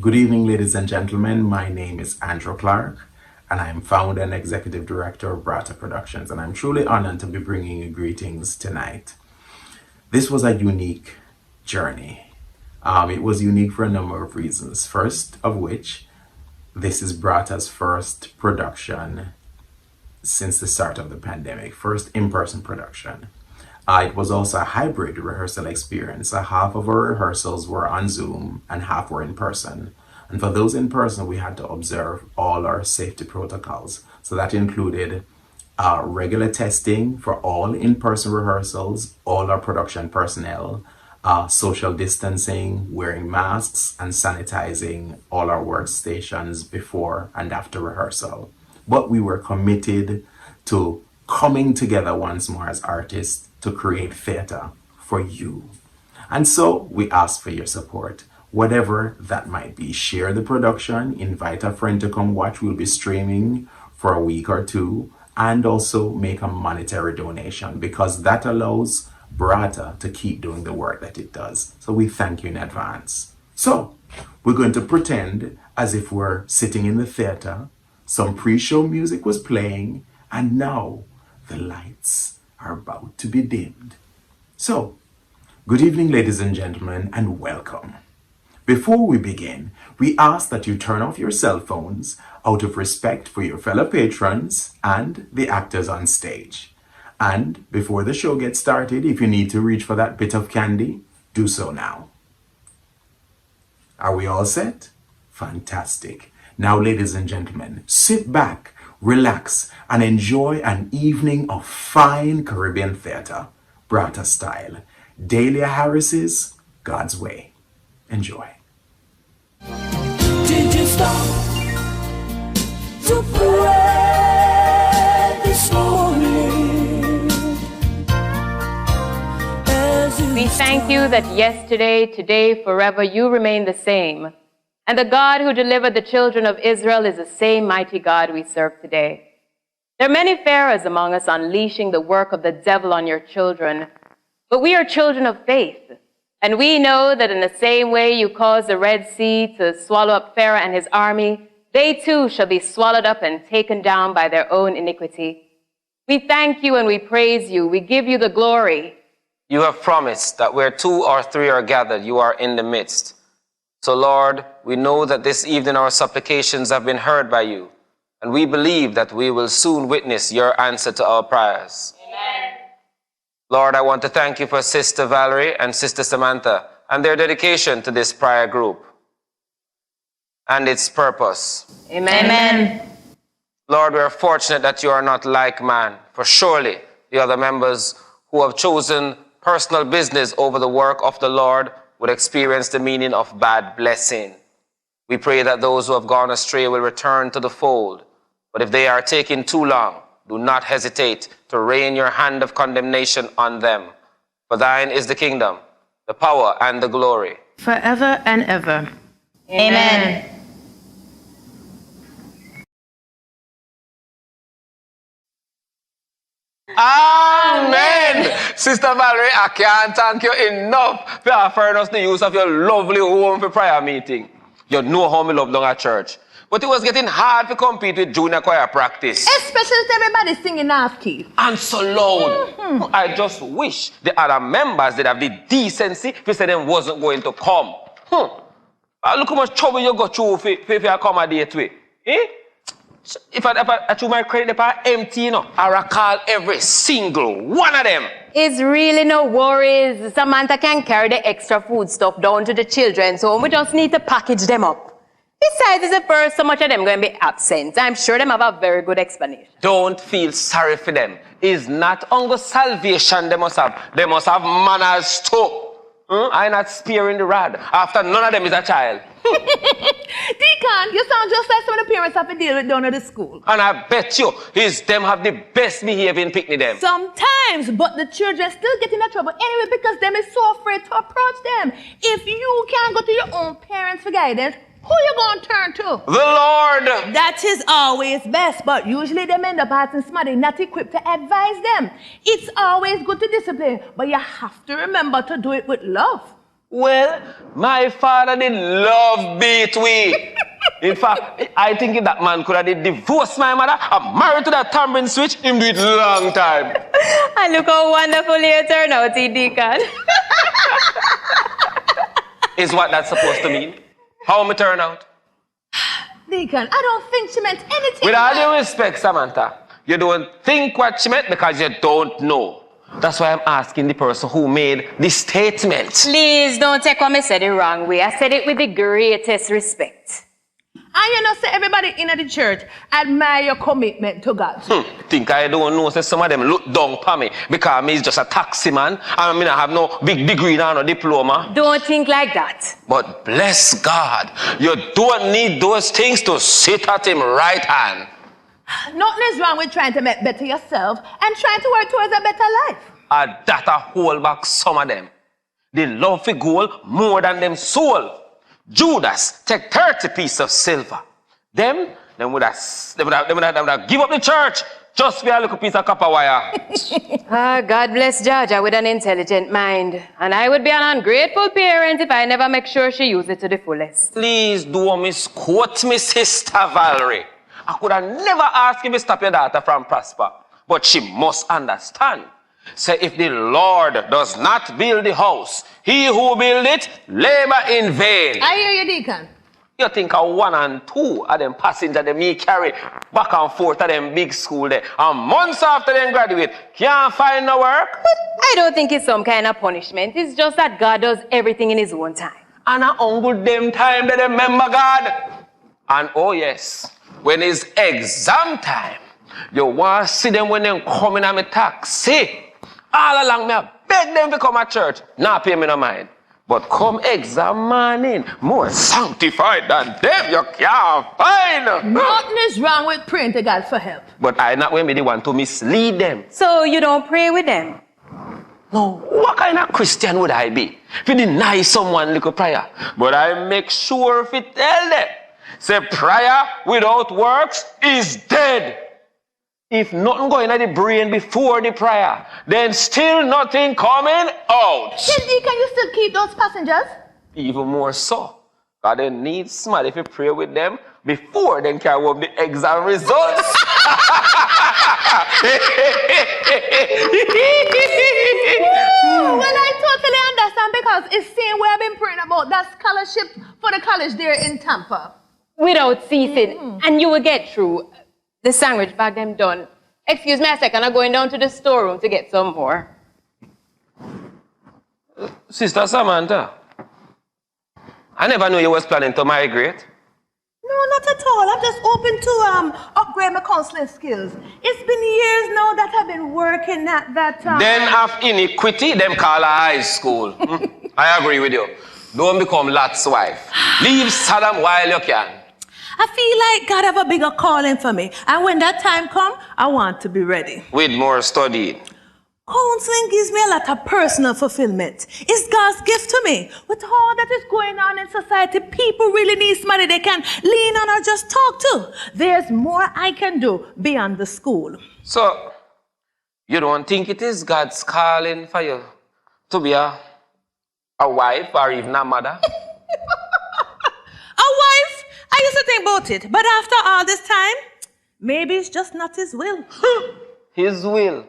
Good evening, ladies and gentlemen. My name is Andrew Clark, and I am founder and executive director of Braata Productions, and I'm truly honored to be bringing you greetings tonight. This was a unique journey. It was unique for a number of reasons. First of which, this is Braata's first production since the start of the pandemic, first in-person production. It was also a hybrid rehearsal experience. Half of our rehearsals were on Zoom and half were in person. And for those in person, we had to observe all our safety protocols. So that included regular testing for all in-person rehearsals, all our production personnel, social distancing, wearing masks, and sanitizing all our workstations before and after rehearsal. But we were committed to coming together once more as artists to create theater for you. And so we ask for your support, whatever that might be. Share the production, invite a friend to come watch. We'll be streaming for a week or two, and also make a monetary donation, because that allows Braata to keep doing the work that it does. So we thank you in advance. So we're going to pretend as if we're sitting in the theater. Some pre-show music was playing, and now the lights are about to be dimmed. So, good evening, ladies and gentlemen, and welcome. Before we begin, we ask that you turn off your cell phones out of respect for your fellow patrons and the actors on stage. And before the show gets started, if you need to reach for that bit of candy, do so now. Are we all set? Fantastic. Now, ladies and gentlemen, sit back, relax, and enjoy an evening of fine Caribbean theater, Braata style. Dahlia Harris's God's Way. Enjoy. Did you stop to pray this morning? We thank you that yesterday, today, forever, you remain the same. And the God who delivered the children of Israel is the same mighty God we serve today. There are many pharaohs among us unleashing the work of the devil on your children, but we are children of faith. And we know that in the same way you caused the Red Sea to swallow up Pharaoh and his army, they too shall be swallowed up and taken down by their own iniquity. We thank you and we praise you. We give you the glory. You have promised that where 2 or 3 are gathered, you are in the midst. So, Lord, we know that this evening our supplications have been heard by you, and we believe that we will soon witness your answer to our prayers. Amen. Lord, I want to thank you for Sister Valerie and Sister Samantha and their dedication to this prayer group and its purpose. Amen. Amen. Lord, we are fortunate that you are not like man, for surely the other members who have chosen personal business over the work of the Lord would experience the meaning of bad blessing. We pray that those who have gone astray will return to the fold. But if they are taking too long, do not hesitate to rain your hand of condemnation on them. For thine is the kingdom, the power, and the glory, forever and ever. Amen. Amen. Sister Valerie, I can't thank you enough for offering us the use of your lovely home for prayer meeting. You know how me love down at church. But it was getting hard to compete with junior choir practice. Especially with everybody singing off key. And so loud. I just wish the other members did have the decency to say them wasn't going to come. Look how much trouble you got through if you accommodate with. Eh? If I threw my credit card empty, I recall every single one of them. It's really no worries. Samantha can carry the extra food stuff down to the children, so we just need to package them up. Besides, it's the first so much of them going to be absent. I'm sure them have a very good explanation. Don't feel sorry for them. It's not only salvation they must have. They must have manners too. I'm not sparing the rod after none of them is a child. Deacon, you sound just like some of the parents have to deal with down at the school. And I bet you, them have the best behaving picnic them. Sometimes, but the children still get in trouble anyway because them is so afraid to approach them. If you can't go to your own parents for guidance, who you going to turn to? The Lord. That is always best, but usually them end up asking somebody not equipped to advise them. It's always good to discipline, but you have to remember to do it with love. Well, my father did love beat we. In fact, I think if that man could have divorced my mother and married to that tambourine switch, him do it long time. And look how wonderful you turn out, Deacon. Is what that's supposed to mean? How me turn out? Deacon, I don't think she meant anything. With all due respect, Samantha, you don't think what she meant because you don't know. That's why I'm asking the person who made this statement. Please don't take what I said the wrong way. I said it with the greatest respect. And you know, say everybody in the church admire your commitment to God. Think I don't know, say some of them look down upon me because me is just a taxi man and I mean I have no big degree nor no diploma. Don't think like that. But bless God, you don't need those things to sit at him right hand. Nothing is wrong with trying to make better yourself and trying to work towards a better life. And that a hold back some of them. They love for gold more than them soul. Judas take 30 pieces of silver. Them would have give up the church just for a little piece of copper wire. God bless Georgia with an intelligent mind. And I would be an ungrateful parent if I never make sure she uses it to the fullest. Please don't misquote me, Sister Valerie. I could have never asked you to stop your daughter from prosper. But she must understand. Say, if the Lord does not build the house, he who build it, labor in vain. I hear you, Deacon. You think of 1 and 2 of them passengers that me carry back and forth to them big school there. And months after them graduate, can't find no work? But I don't think it's some kind of punishment. It's just that God does everything in his own time. And I humble them time they remember God. And oh yes, when it's exam time, you want to see them when they come in on me taxi. All along me, I beg them to come to church. Not pay me no mind. But come exam morning, more sanctified than them, you can't find. Nothing is wrong with praying to God for help. But I not when me the one to mislead them. So you don't pray with them? No, what kind of Christian would I be? If you deny someone little prayer. But I make sure if you tell them, say prayer without works is dead. If nothing going in the brain before the prayer, then still nothing coming out. Then Deacon, you still keep those passengers? Even more so. God they need somebody if you pray with them before they carry up the exam results. Well, I totally understand because it's same way I've been praying about that scholarship for the college there in Tampa. Without ceasing. And you will get through. The sandwich bag them done. Excuse me a second, I'm going down to the storeroom to get some more. Sister Samantha, I never knew you was planning to migrate. No, not at all. I'm just open to upgrade my counseling skills. It's been years now that I've been working at that. Then of iniquity, them call a high school. I agree with you. Don't become Lot's wife. Leave Sodom while you can. I feel like God have a bigger calling for me. And when that time comes, I want to be ready. With more study. Counseling gives me a lot of personal fulfillment. It's God's gift to me. With all that is going on in society, people really need somebody they can lean on or just talk to. There's more I can do beyond the school. So, you don't think it is God's calling for you to be a wife or even a mother? A wife? I used to think about it, but after all this time, maybe it's just not his will. His will.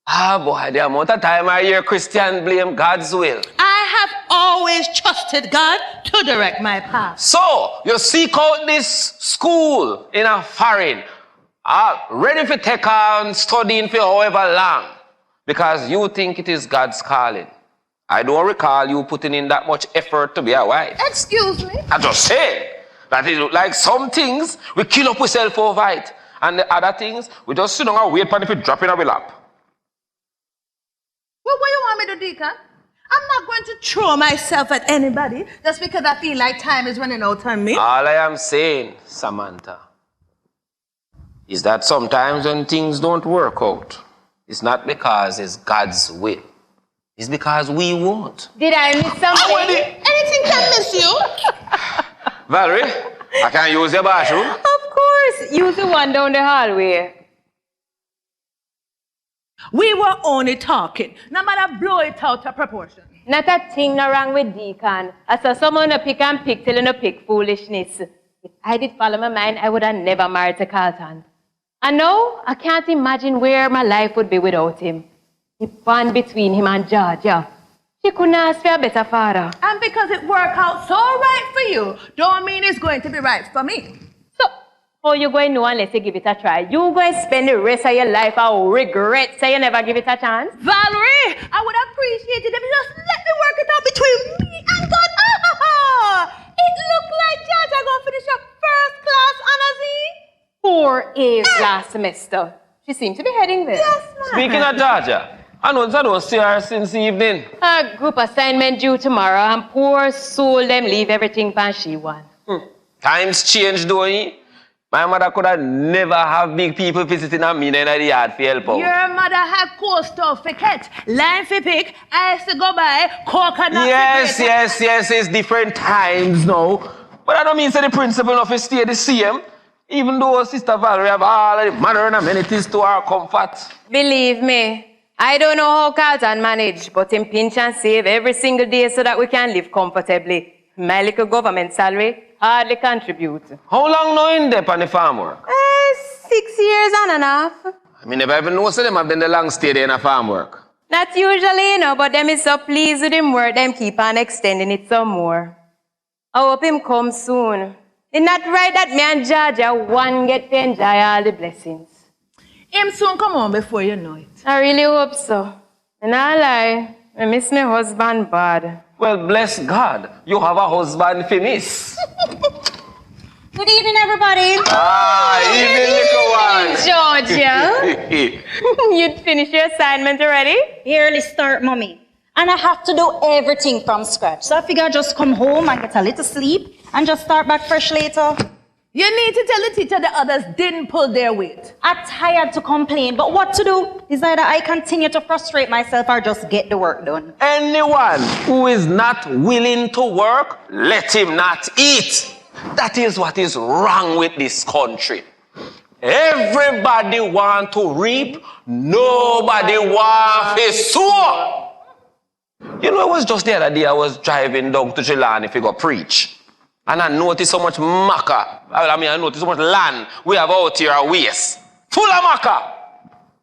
Ah, boy, the amount of time I hear Christian blame God's will. I have always trusted God to direct my path. So, you seek out this school in a foreign, ready for take on studying for however long, because you think it is God's calling. I don't recall you putting in that much effort to be a wife. Excuse me? I just said that it look like some things we kill up ourselves over it, and the other things we just sit down and wait for it to drop in our lap. Well, what you want me to do, Deacon? I'm not going to throw myself at anybody just because I feel like time is running out on me. All I am saying, Samantha, is that sometimes when things don't work out, it's not because it's God's will. It's because we won't. Did I miss something? Anything can miss you. Valerie, I can use your bathroom. Of course. Use the one down the hallway. We were only talking. No matter blow it out of proportion. Not a thing no wrong with Deacon. I saw someone no pick and pick till no pick foolishness. If I did follow my mind, I would have never married to Carlton. And now, I can't imagine where my life would be without him. The bond between him and Georgia. She couldn't ask for a better father. And because it worked out so right for you, don't mean it's going to be right for me. So, how you going to know unless you give it a try? You going to spend the rest of your life and regret say you never give it a chance? Valerie, I would appreciate it if you just let me work it out between me and God. It looked like Georgia going to finish up first class honors. 4 A's last semester. She seemed to be heading there. Yes, ma'am. Speaking of Georgia, I don't see her since evening. A group assignment due tomorrow, and poor soul them leave everything pan she want. Times change, don't it? My mother could have never have big people visiting at me in the yard for help out. Your mother had coastal for cat, line for pick, I used to go by, coconut Yes, it's different times now. But I don't mean say the principle of it stay the same. Even though Sister Valerie have all of the modern amenities to our comfort. Believe me, I don't know how Carlton manage, but him pinch and save every single day so that we can live comfortably. My little government salary hardly contribute. How long now in there on the farm work? 6 years and a half. I mean, never even know so them have done the long stay there in a farm work. Not usually, you know, but them is so pleased with him work, them keep on extending it some more. I hope him come soon. It's not right that me and Georgia one get to enjoy all the blessings. Him soon come on before you know it. I really hope so. And I lie, I miss my husband bad. Well, bless God, you have a husband for miss. Good evening, everybody. Evening, little one. Georgia, you'd finish your assignment already? Early start, mommy. And I have to do everything from scratch. So I figure I'll just come home and get a little sleep and just start back fresh later. You need to tell the teacher the others didn't pull their weight. I'm tired to complain, but what to do? Is either I continue to frustrate myself or just get the work done. Anyone who is not willing to work, let him not eat. That is what is wrong with this country. Everybody want to reap, nobody want to sow. You know, it was just the other day I was driving down to Jelani to go preach. And I noticed so much maca. I noticed so much land we have out here a waste. Full of maca.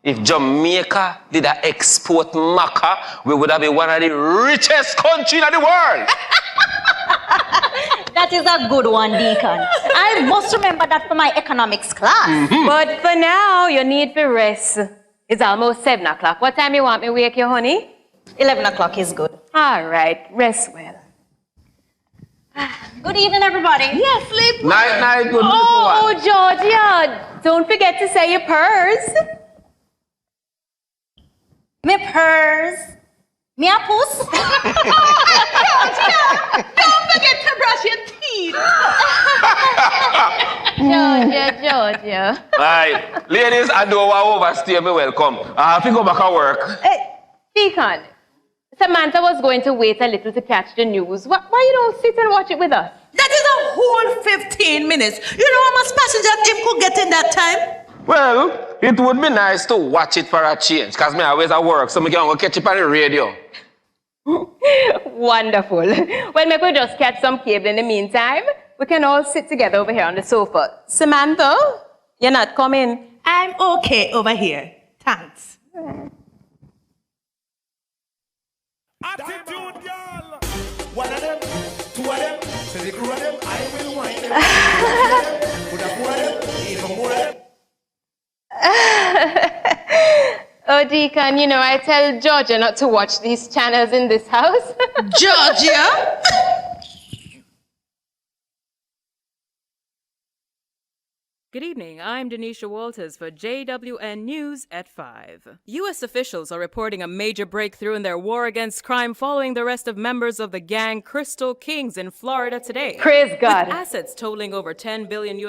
If Jamaica did export maca, we would have been one of the richest countries in the world. That is a good one, Deacon. I must remember that for my economics class. Mm-hmm. But for now, you need to rest. It's almost 7 o'clock. What time you want me to wake you, honey? 11 o'clock is good. All right, rest well. Good evening, everybody. Yes, sleep. Night, good Oh, little one. Georgia, don't forget to say your prayers. Me purse. Me a puss. Don't forget to brush your teeth. Georgia. Right. Ladies, I don't want to overstay me welcome. I have to go back at work. Hey, Deacon, Samantha was going to wait a little to catch the news. Why you don't sit and watch it with us? That is a whole 15 minutes. You know how much passengers him could get in that time? Well, it would be nice to watch it for a change, because me always at work, so I can go catch it on the radio. Wonderful. Well, maybe we'll just catch some cable in the meantime. We can all sit together over here on the sofa. Samantha, you're not coming. I'm okay over here. Thanks. Attitude, girl. One of them, two of them, say the crew of them, I will wind them. Put a four of them, even more of them. Oh, Deacon, you know, I tell Georgia not to watch these channels in this house. Georgia? Good evening. I'm Denisha Walters for JWN News at 5. U.S. officials are reporting a major breakthrough in their war against crime following the arrest of members of the gang Crystal Kings in Florida today. Praise God. With assets totaling over $10 billion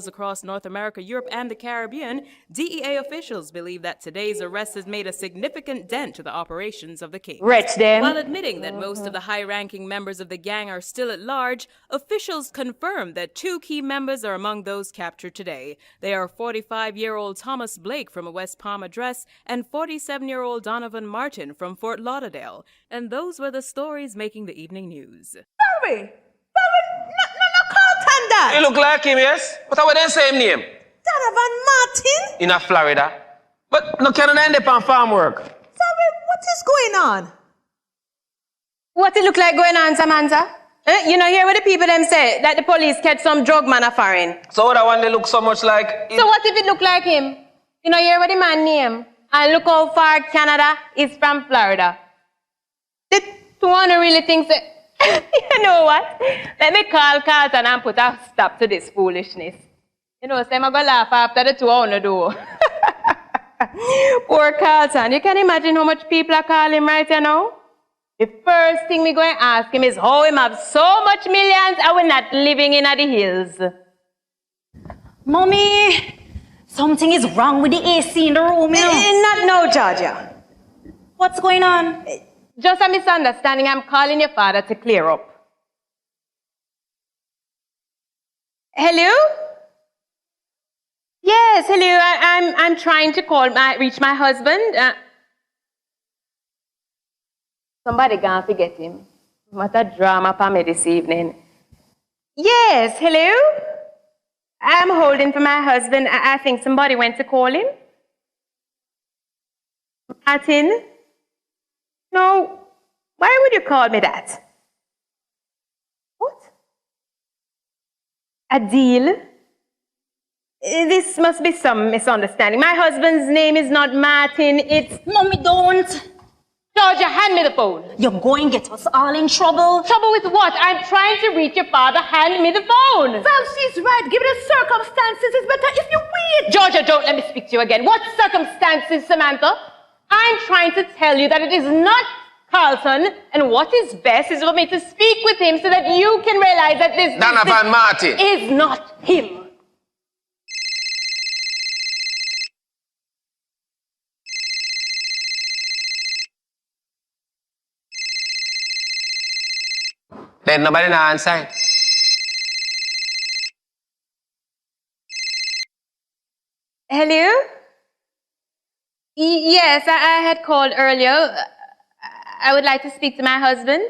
across North America, Europe, and the Caribbean, DEA officials believe that today's arrest has made a significant dent to the operations of the Kings. Wretch them. While admitting that most of the high-ranking members of the gang are still at large, officials confirmed that 2 key members are among those captured today. today. They are 45-year-old Thomas Blake from West Palm Address and 47-year-old Donovan Martin from Fort Lauderdale. And those were the stories making the evening news. Barry, no, Carlton, Dad. You look like him, yes? But I wouldn't say him name. Donovan Martin? In Florida. But no Canada end up on farm work. Sorry, what is going on? What it look like going on, Samantha? You know, hear what the people them say, that the police catch some drug man a foreign. So that one they look so much like... So what if it look like him? You know, hear what the man name? And look how far Canada is from Florida. The one who really thinks that... You know what? Let me call Carlton and put a stop to this foolishness. You know, say I'm going to laugh after the 2 on the door. Poor Carlton. You can imagine how much people are calling him right now? The first thing we going to ask him is how him have so much millions and we're not living in the hills. Mommy, something is wrong with the AC in the room. Not now, Georgia. What's going on? Just a misunderstanding. I'm calling your father to clear up. Hello? Yes, hello. I'm trying to reach my husband. Somebody gonna forget him. What a drama for me this evening. Yes, hello? I'm holding for my husband. I think somebody went to call him. Martin? No. Why would you call me that? What? A deal? This must be some misunderstanding. My husband's name is not Martin, it's... Mommy, don't. Georgia, hand me the phone. You're going to get us all in trouble. Trouble with what? I'm trying to reach your father. Hand me the phone. Well, she's right. Given the circumstances, it's better if you wait. Georgia, don't let me speak to you again. What circumstances, Samantha? I'm trying to tell you that it is not Carlton, and what is best is for me to speak with him so that you can realize that this Donovan Martin is not him. Then nobody na answer. Hello? Yes, I had called earlier. I would like to speak to my husband.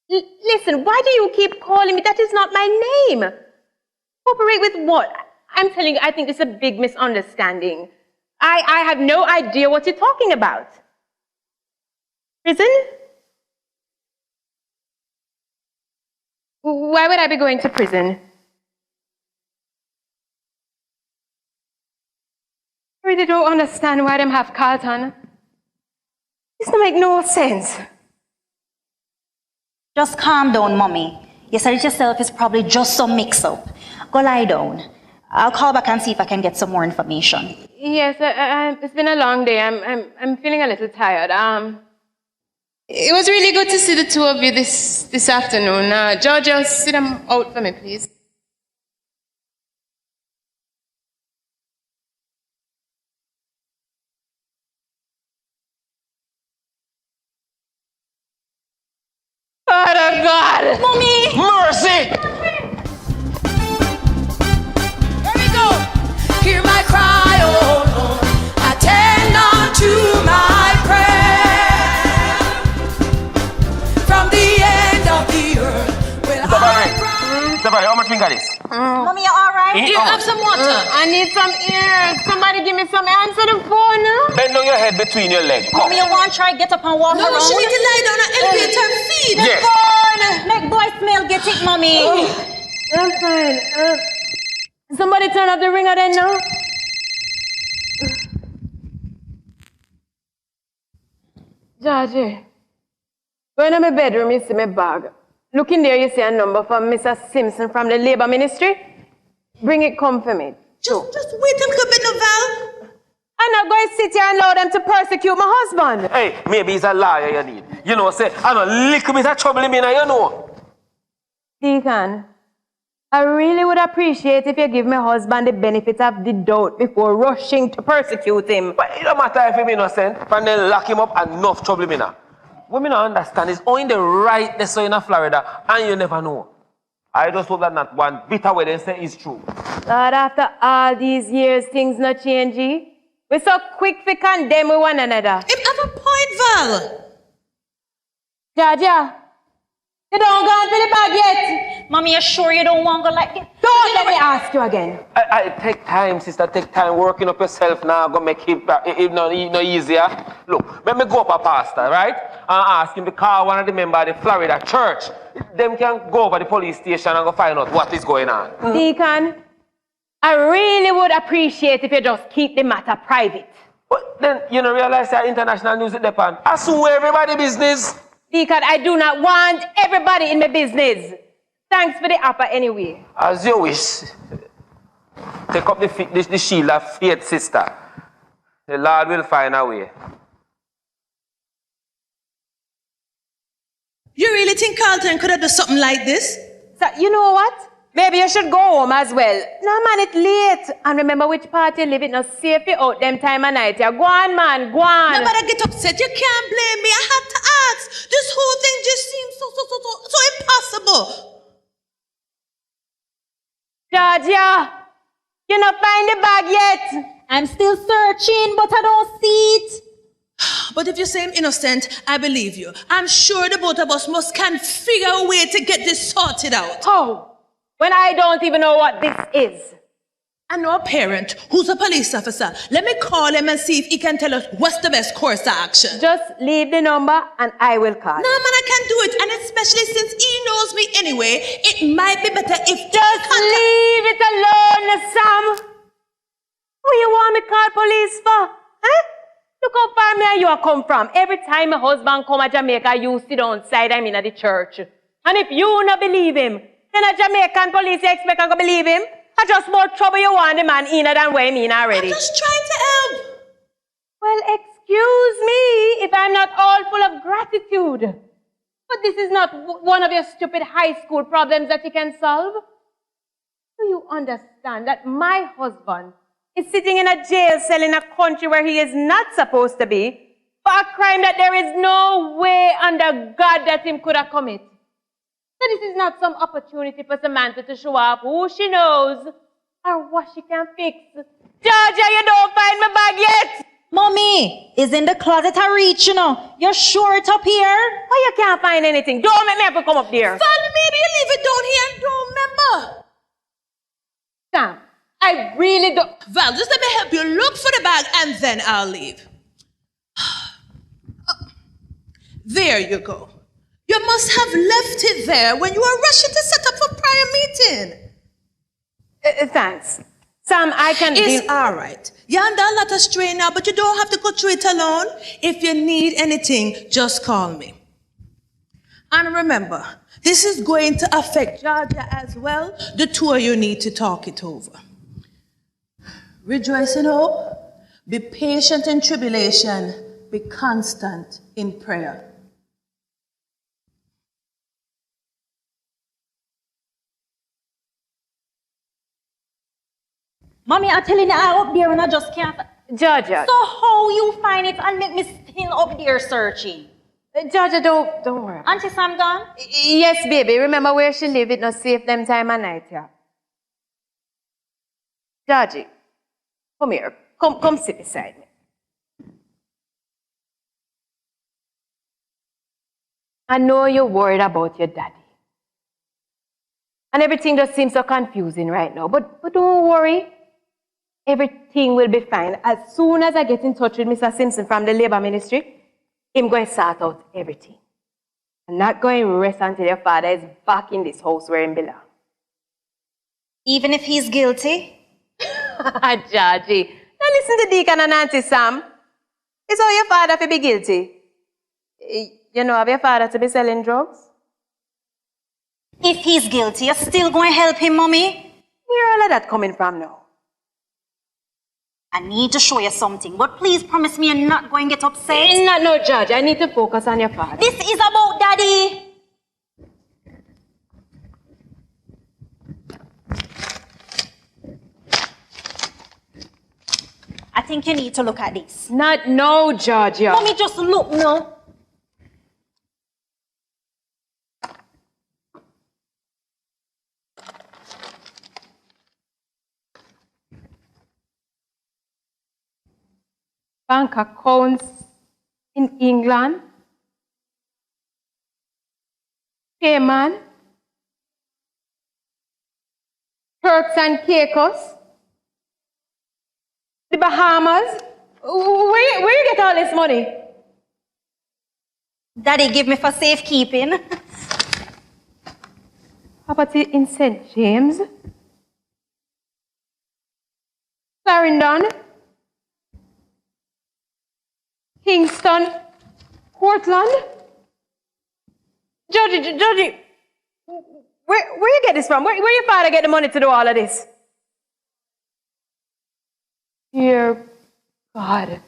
Listen, why do you keep calling me? That is not my name. Cooperate with what? I'm telling you, I think it's a big misunderstanding. I have no idea what you're talking about. Prison? Why would I be going to prison? I really don't understand why them have Carlton. This don't make no sense. Just calm down, Mommy. You said it yourself, it's probably just some mix-up. Go lie down. I'll call back and see if I can get some more information. Yes, it's been a long day. I'm feeling a little tired. It was really good to see the two of you this afternoon. Georgia, sit them out for me, please. Father God! Mommy! Mercy! Here we go. Hear my cry, oh Lord. Attend unto my prayer. From the end of the earth will I cry. Somebody, how much finger this? Mommy, you alright? You have some water? I need some ears. Somebody give me some answer the phone. Bend down your head between your legs. Come. Mommy, you want to try get up and walk around? No, she need to lie down and elevate her feet. Yes. Make boy smell, get it, Mommy. I'm fine. Somebody turn off the ringer then now. Georgie, when I'm in my bedroom, you see my bag. Look in there, you see a number from Mrs. Simpson from the Labor Ministry. Bring it, come for me. Just wait a little bit, Novel. I'm not going to sit here and allow them to persecute my husband. Hey, maybe he's a liar you need. You know, say, I'm a little bit of trouble in me now, you know. Deacon, I really would appreciate if you give my husband the benefit of the doubt before rushing to persecute him. But it don't matter if he's innocent, and then lock him up and enough trouble in me now. What me not understand is only the rightness in Florida, and you never know. I just hope that not one bit of what they say is true. Lord, after all these years, things not changing. We're so quick to condemn one another. Him have a point, Val. Georgia, you don't go into the bag yet. Mommy, you sure you don't want to go like this? Don't let me ask you again. I take time, sister. Take time working up yourself now. Go make it no easier. Look, let me go up a pastor, right? And ask him to call one of the members of the Florida church. Them can go over the police station and go find out what is going on. Deacon, I really would appreciate if you just keep the matter private. But then you don't realize that international news is depend. Assume everybody business. Deacon, I do not want everybody in my business. Thanks for the offer anyway. As you wish. Take up the shield of faith, sister. The Lord will find a way. You really think Carlton could have done something like this? So, you know what? Maybe you should go home as well. No, man, it's late. And remember which part you live in. No safe you out them time of night. Yeah. Go on, man. Go on. No, but I get upset. You can't blame me. I had to ask. This whole thing just seems so impossible. Georgia, you not find the bag yet. I'm still searching, but I don't see it. But if you say I'm innocent, I believe you. I'm sure the both of us can figure a way to get this sorted out. How? When I don't even know what this is. I know a parent who's a police officer. Let me call him and see if he can tell us what's the best course of action. Just leave the number and I will call. No, man, I can't do it. And especially since he knows me anyway, it might be better if... Just leave it alone, Sam. Who you want me call police for? Huh? Look how far me and you come from. Every time my husband come to Jamaica, you sit on side I'm in at the church. And if you not believe him, then a Jamaican police you expect to believe him? I just more trouble you want the man in than way me in already. I'm just trying to help. Well, excuse me if I'm not all full of gratitude. But this is not one of your stupid high school problems that you can solve. Do you understand that my husband is sitting in a jail cell in a country where he is not supposed to be for a crime that there is no way under God that him could have committed? So this is not some opportunity for Samantha to show off who she knows or what she can fix. Georgia, you don't find my bag yet. Mommy, is in the closet I reach, you know. You're sure it's up here? Oh, you can't find anything. Don't make me have to come up there. Val, maybe you leave it down here and don't remember. Sam, I really don't. Val, just let me help you look for the bag and then I'll leave. There you go. You must have left it there when you were rushing to set up for prayer meeting. Thanks. Sam, I can... It's all right. You're under a lot of strain now, but you don't have to go through it alone. If you need anything, just call me. And remember, this is going to affect Georgia as well. The two of you need to talk it over. Rejoice in hope. Be patient in tribulation. Be constant in prayer. Mommy, I'm telling you, I'm up there and I just can't. Georgia. So how you find it and make me still up there searching? Georgia, don't worry. Auntie Sam gone? Yes, baby. Remember where she live. It not safe them time of night, yeah. Georgie, come here. Come sit beside me. I know you're worried about your daddy. And everything just seems so confusing right now. But don't worry. Everything will be fine. As soon as I get in touch with Mr. Simpson from the Labor Ministry, I'm going to sort out everything. I'm not going to rest until your father is back in this house where he belongs. Even if he's guilty? Georgie, now listen to Deacon and Auntie Sam. It's all your father to be guilty. You know of your father to be selling drugs? If he's guilty, you're still going to help him, Mommy? Where all of that coming from now? I need to show you something, but please promise me you're not going to get upset. No, Judge. I need to focus on your father. This is about Daddy. I think you need to look at this. Not no, Georgia. Mommy, just look now. bank accounts in England, Cayman, Turks and Caicos, the Bahamas. Where you get all this money? Daddy give me for safekeeping. Property in St. James, Clarendon, Kingston, Portland. Georgie, where you get this from? Where your father get the money to do all of this? Dear God.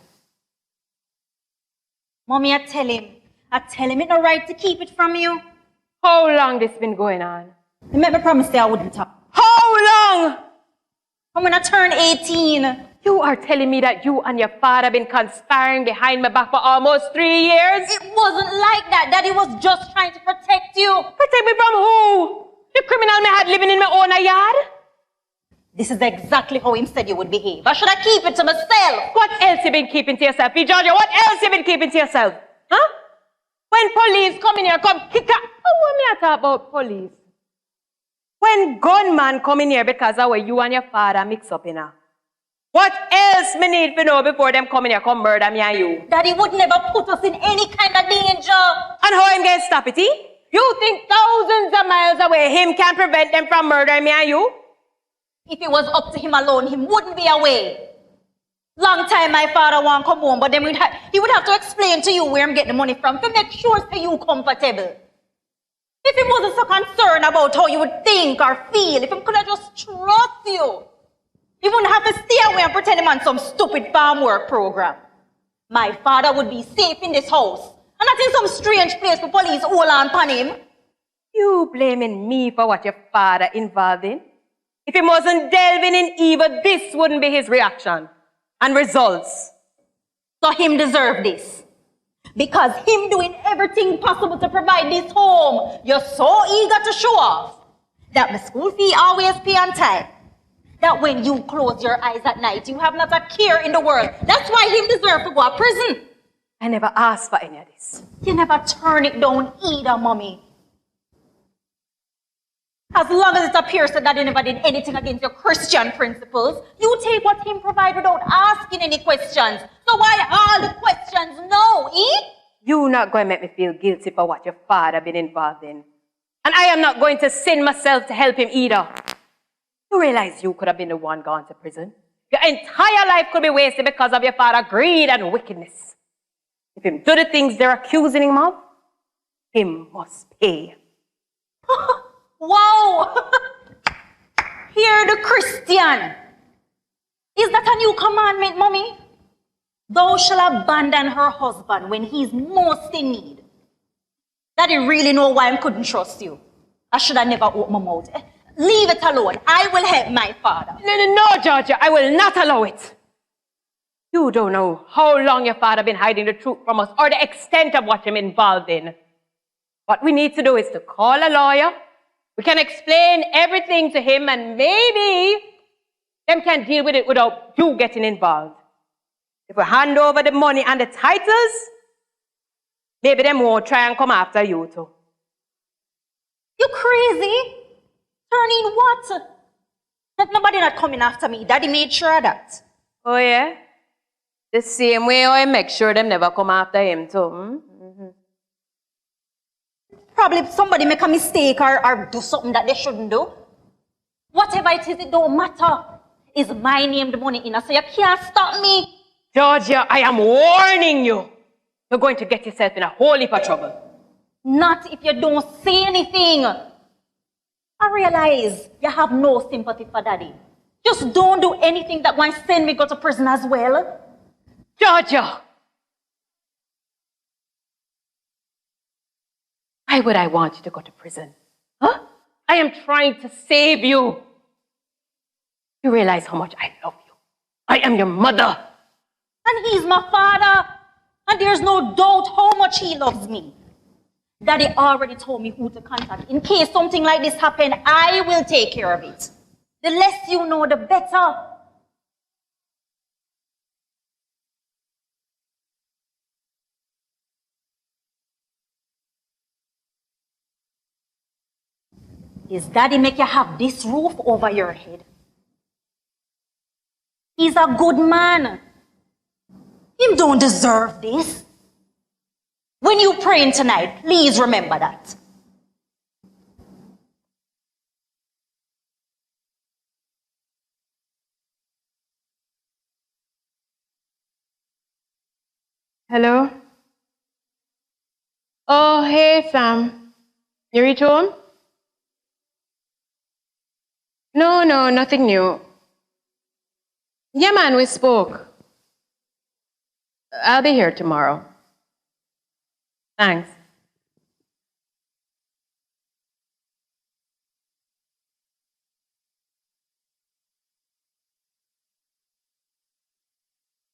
Mommy, I tell him it's not right to keep it from you. How long this been going on? He made me promise that I wouldn't talk. How long? I'm when I turn 18. You are telling me that you and your father been conspiring behind my back for almost 3 years? It wasn't like that. Daddy was just trying to protect you. Protect me from who? The criminal me had living in my own yard? This is exactly how him said you would behave. Or should I keep it to myself? What else you been keeping to yourself? Georgia, what else you been keeping to yourself? Huh? When police come in here, come kick out. Oh, what me I talk about police? When gunman come in here because of where you and your father mix up in her. What else me need to know before them come in here, come murder me and you? Daddy would never put us in any kind of danger. And how him get stop it, eh? You think thousands of miles away him can prevent them from murdering me and you? If it was up to him alone, him wouldn't be away. Long time my father won't come home, but then he would have to explain to you where I'm getting the money from to make sure that you comfortable. If he wasn't so concerned about how you would think or feel, if he could have just trust you, he wouldn't have to stay away and pretend him on some stupid farm work program. My father would be safe in this house, and not in some strange place for police hold on upon him. You blaming me for what your father involved in? If he wasn't delving in evil, this wouldn't be his reaction and results. So him deserve this. Because him doing everything possible to provide this home, you're so eager to show off that my school fee always pay on time. That when you close your eyes at night, you have not a care in the world. That's why him deserve to go to prison. I never asked for any of this. You never turn it down either, Mommy. As long as it appears that Daddy never did anything against your Christian principles, you take what him provide without asking any questions. So why all the questions no, eh? You not going to make me feel guilty for what your father been involved in. And I am not going to sin myself to help him either. You realize you could have been the one gone to prison? Your entire life could be wasted because of your father's greed and wickedness. If him do the things they're accusing him of, him must pay. Wow! Hear the Christian. Is that a new commandment, Mommy? Thou shalt abandon her husband when he is most in need. Daddy really know why I couldn't trust you. I should have never opened my mouth. Leave it alone. I will help my father. No, Georgia, I will not allow it. You don't know how long your father been hiding the truth from us or the extent of what him involved in. What we need to do is to call a lawyer. We can explain everything to him and maybe them can deal with it without you getting involved. If we hand over the money and the titles, maybe them won't try and come after you too. You crazy? Turning what? There's nobody not coming after me. Daddy made sure of that. Oh yeah? The same way I make sure them never come after him too. Mm-hmm. Probably somebody make a mistake or do something that they shouldn't do. Whatever it is, it don't matter. It's my name, the money in, so you can't stop me. Georgia, I am warning you. You're going to get yourself in a whole heap of trouble. Not if you don't say anything. I realize you have no sympathy for Daddy. Just don't do anything that might send me go to prison as well. Georgia! Why would I want you to go to prison? Huh? I am trying to save you. You realize how much I love you. I am your mother. And he's my father. And there's no doubt how much he loves me. Daddy already told me who to contact. In case something like this happens, I will take care of it. The less you know, the better. His daddy make you have this roof over your head. He's a good man. Him don't deserve this. When you praying tonight, please remember that. Hello? Oh, hey, Sam. You reach home? No, nothing new. Yeah, man, we spoke. I'll be here tomorrow. Thanks.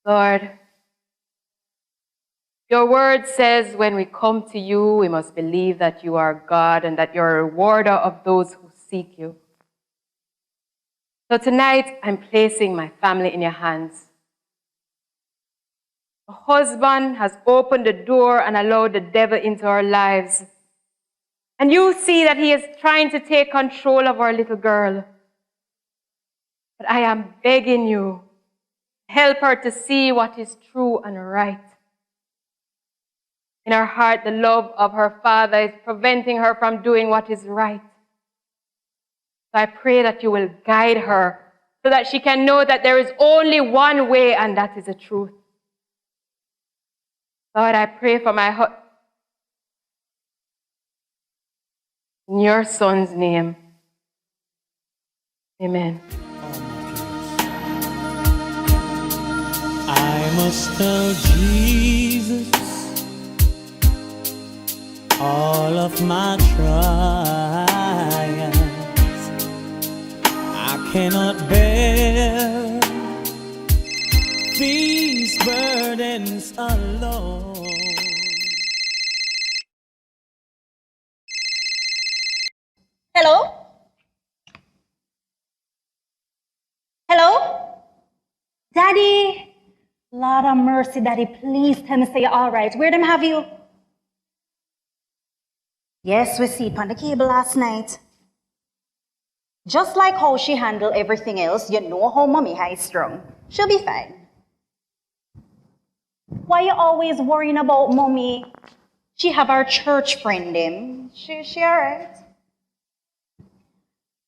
Lord, your word says when we come to you, we must believe that you are God and that you're a rewarder of those who seek you. So tonight, I'm placing my family in your hands. A husband has opened the door and allowed the devil into our lives. And you see that he is trying to take control of our little girl. But I am begging you, help her to see what is true and right. In her heart, the love of her father is preventing her from doing what is right. So I pray that you will guide her so that she can know that there is only one way, and that is the truth. Lord, I pray for my husband. In your son's name. Amen. I must tell Jesus all of my trials. I cannot bear these burdens alone. Hello? Hello? Daddy? Lord of mercy, Daddy, please tell me say you're all right. Where them have you? Yes, we see it on the cable last night. Just like how she handled everything else, you know how mommy high strung. She'll be fine. Why you always worrying about mommy? She have our church friend them. She alright.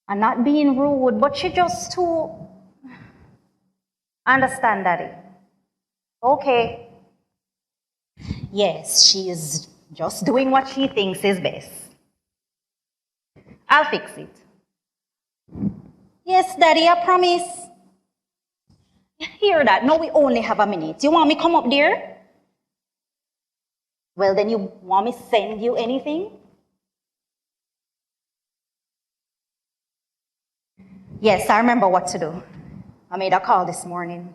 I'm not being rude, but she just too... Understand, Daddy. Okay. Yes, she is just doing what she thinks is best. I'll fix it. Yes, Daddy, I promise. Hear that? No, we only have a minute. You want me to come up there? Well, then you want me to send you anything? Yes, I remember what to do. I made a call this morning.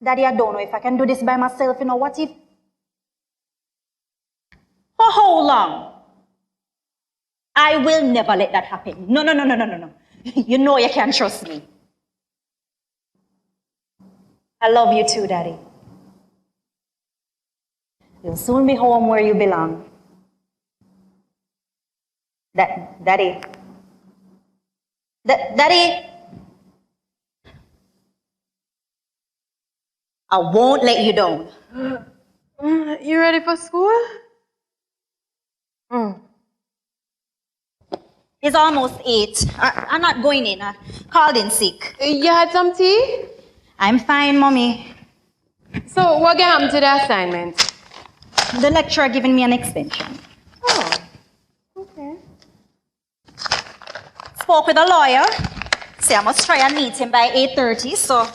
Daddy, I don't know if I can do this by myself. You know, what if... For how long? I will never let that happen. No. You know you can trust me. I love you too, Daddy. You'll soon be home where you belong. Daddy. Daddy. I won't let you down. You ready for school? It's almost 8. I'm not going in. I called in sick. You had some tea? I'm fine, Mommy. So what happened to the assignment? The lecturer giving me an extension. Oh, okay. Spoke with a lawyer. Say I must try and meet him by 8:30, so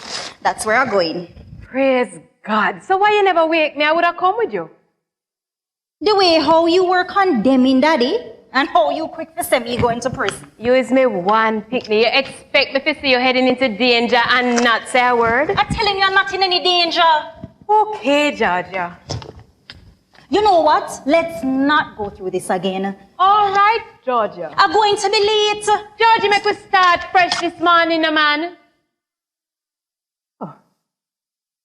that's where I'm going. Praise God. So why you never wake me? I would have come with you. The way how you were condemning Daddy and how you quick to send me going to prison. You is me one pick-me. You expect me to see you heading into danger and not say a word? I'm telling you I'm not in any danger. Okay, Georgia. You know what? Let's not go through this again. All right, Georgia. I'm going to be late. Georgia, make we start fresh this morning, man. Oh.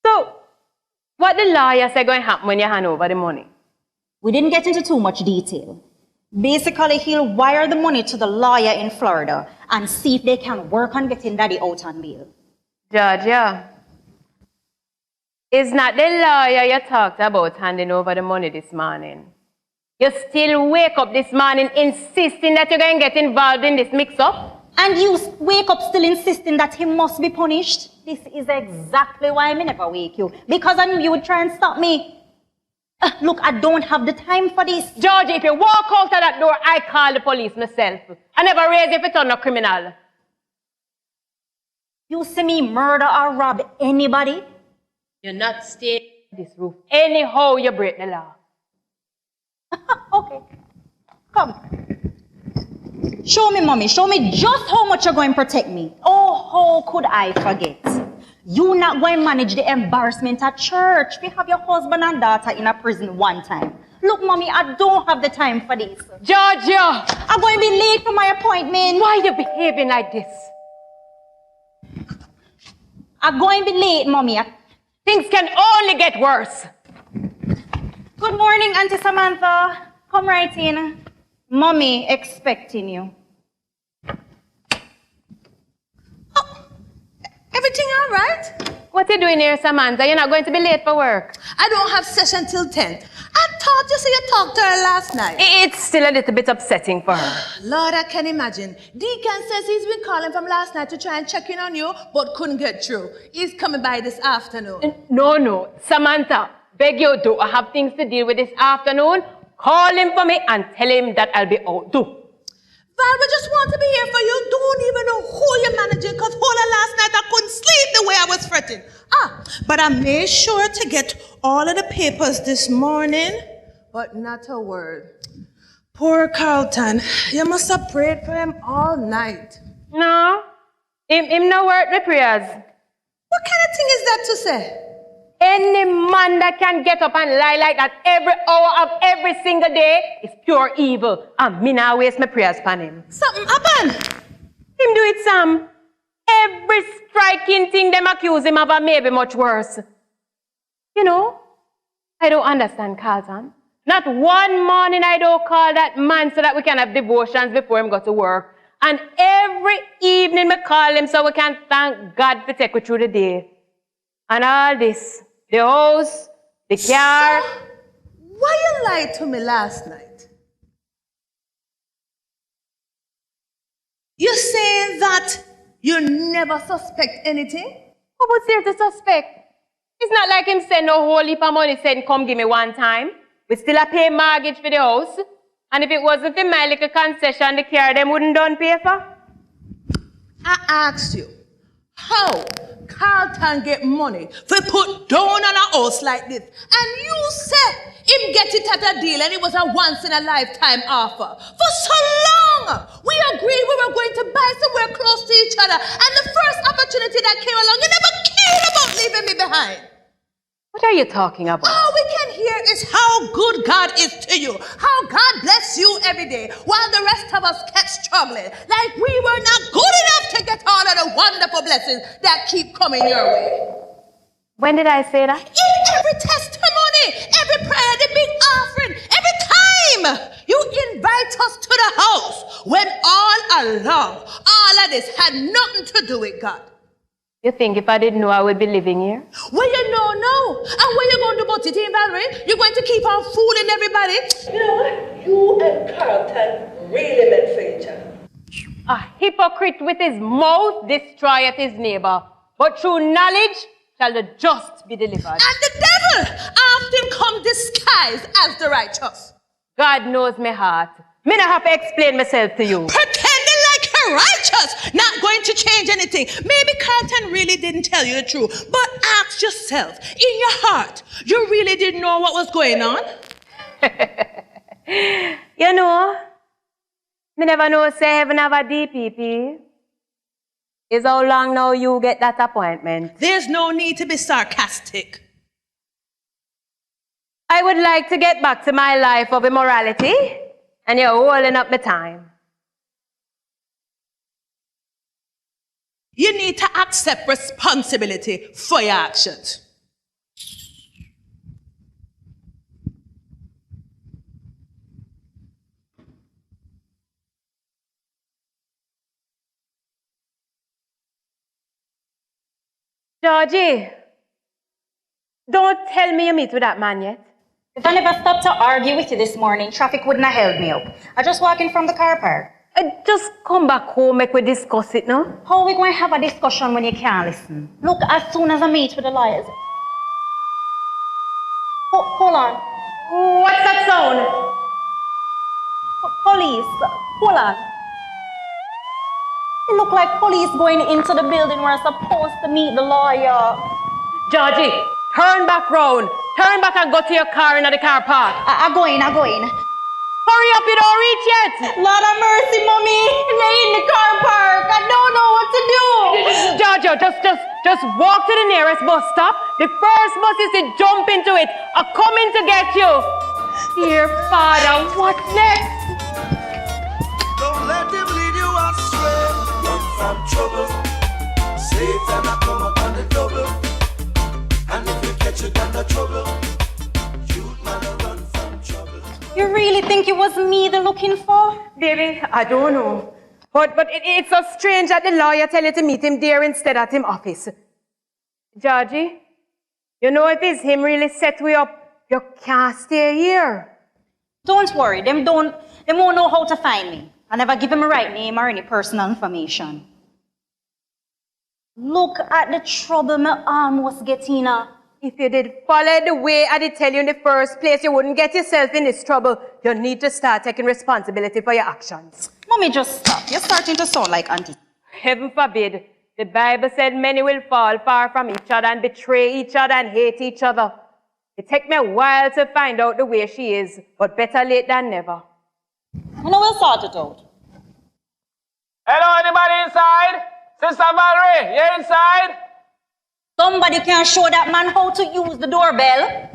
So, what the lawyer say going to happen when you hand over the money? We didn't get into too much detail. Basically, he'll wire the money to the lawyer in Florida and see if they can work on getting Daddy out on bail. Georgia, it's not the lawyer you talked about handing over the money this morning. You still wake up this morning insisting that you're going to get involved in this mix-up? And you wake up still insisting that he must be punished? This is exactly why I never wake you. Because I knew you would try and stop me. Look, I don't have the time for this. Georgie, if you walk out of that door, I call the police myself. I never raise you if it's on a criminal. You see me murder or rob anybody? You're not staying on this roof. Anyhow, you break the law. Okay. Come. Show me, Mommy. Show me just how much you're going to protect me. Oh, how could I forget? You not going to manage the embarrassment at church. We have your husband and daughter in a prison one time. Look, Mommy, I don't have the time for this. Georgia! I'm going to be late for my appointment. Why are you behaving like this? I'm going to be late, Mommy. Things can only get worse. Good morning, Auntie Samantha. Come right in. Mommy expecting you. Oh, everything all right? What are you doing here, Samantha? You're not going to be late for work. I don't have session till 10. I thought you said you talked to her last night. It's still a little bit upsetting for her. Lord, I can imagine. Deacon says he's been calling from last night to try and check in on you, but couldn't get through. He's coming by this afternoon. No. Samantha, beg you do. I have things to deal with this afternoon. Call him for me and tell him that I'll be out too. Val, we just want to be here for you. Don't even know who you're managing, because whole of last night I couldn't sleep the way I was fretting. But I made sure to get all of the papers this morning, but not a word. Poor Carlton. You must have prayed for him all night. No, him no work the prayers. What kind of thing is that to say? Any man that can get up and lie like that every hour of every single day is pure evil. And me now waste my prayers upon him. Something happened. Him do it, Sam. Every striking thing them accuse him of and maybe much worse. You know, I don't understand, Carlton. Not one morning I don't call that man so that we can have devotions before him go to work. And every evening I call him so we can thank God to take us through the day. And all this, the house, the car. So, why you lied to me last night? You're saying that you never suspect anything? What was there to suspect? It's not like him send no whole heap of money saying, come give me one time. We still a pay mortgage for the house. And if it wasn't for my little concession, the car them wouldn't done pay for. I asked you, how Carlton get money for put down on a house like this? And you said him get it at a deal and it was a once in a lifetime offer. For so long, we agreed we were going to buy somewhere close to each other. And the first opportunity that came along, you never cared about leaving me behind. What are you talking about? All we can hear is how good God is to you, how God bless you every day, while the rest of us kept struggling, like we were not good enough to get all of the wonderful blessings that keep coming your way. When did I say that? In every testimony, every prayer, the big offering, every time you invite us to the house, when all along, all of this had nothing to do with God. You think if I didn't know I would be living here? Well, you know, no. And what you going to do about it, Valerie? You're going to keep on fooling everybody? You know what? You and Carlton really meant for each other. A hypocrite with his mouth destroyeth his neighbor, but through knowledge shall the just be delivered. And the devil often come disguised as the righteous. God knows my heart. Me not have to explain myself to you. Pretending like you're righteous, not going to change anything. Maybe Carlton really didn't tell you the truth, but ask yourself, in your heart, you really didn't know what was going on? You know, me never know say heaven have a DPP. Is how long now you get that appointment? There's no need to be sarcastic. I would like to get back to my life of immorality, and you're holding up my time. You need to accept responsibility for your actions. Georgie, don't tell me you meet with that man yet. If I never stopped to argue with you this morning, traffic wouldn't have held me up. I just walked in from the car park. Just come back home, make we discuss it now. How are we going to have a discussion when you can't listen? Look, as soon as I meet with the lawyers... hold on. What's that sound? Police. Hold on. It look like police going into the building where I'm supposed to meet the lawyer. Georgie, turn back round. Turn back and go to your car in the car park. I go in. Hurry up, you don't reach yet. Lord of mercy, mommy. They're in the car park. I don't know what to do. Georgia, just walk to the nearest bus stop. The first bus is to jump into it. I'm coming to get you. Dear Father, what's next? Don't let them lead you astray. Run from trouble. Satan will come up on the double. And if you catch it under trouble, you'd man run from trouble. You really think it was me they're looking for? Baby, I don't know. But it's so strange that the lawyer tell you to meet him there instead at him office. Georgie, you know if it's him really set we up, you can't stay here. Don't worry, them won't know how to find me. I never give him a right name or any personal information. Look at the trouble me almost get in. If you did follow the way I did tell you in the first place, you wouldn't get yourself in this trouble. You need to start taking responsibility for your actions. Mommy, just stop. You're starting to sound like auntie. Heaven forbid. The Bible said many will fall far from each other and betray each other and hate each other. It take me a while to find out the way she is, but better late than never. I know we'll sort it out. Hello, anybody inside? Sister Valerie, you inside? Somebody can show that man how to use the doorbell.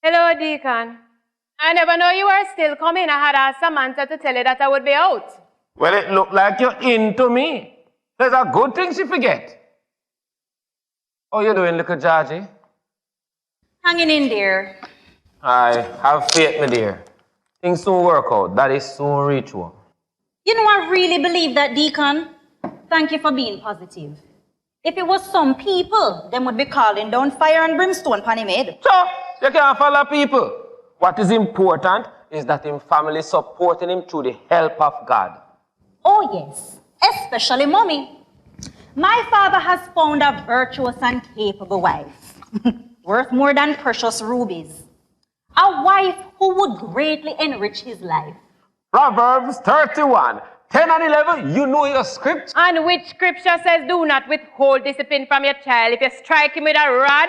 Hello, Deacon. I never know you were still coming. I had asked Samantha to tell you that I would be out. Well, it looked like you're into me. There's a good thing she forget. How you doing, little Georgie? Hanging in there. I have faith, my dear. Things soon work out. That is soon ritual. You know, I really believe that, Deacon. Thank you for being positive. If it was some people, them would be calling down fire and brimstone upon him head. So, you can't follow people. What is important is that him family supporting him through the help of God. Oh, yes. Especially mommy. My father has found a virtuous and capable wife. Worth more than precious rubies. A wife who would greatly enrich his life. Proverbs 31, 10 and 11, you know your script? And which scripture says, do not withhold discipline from your child. If you strike him with a rod,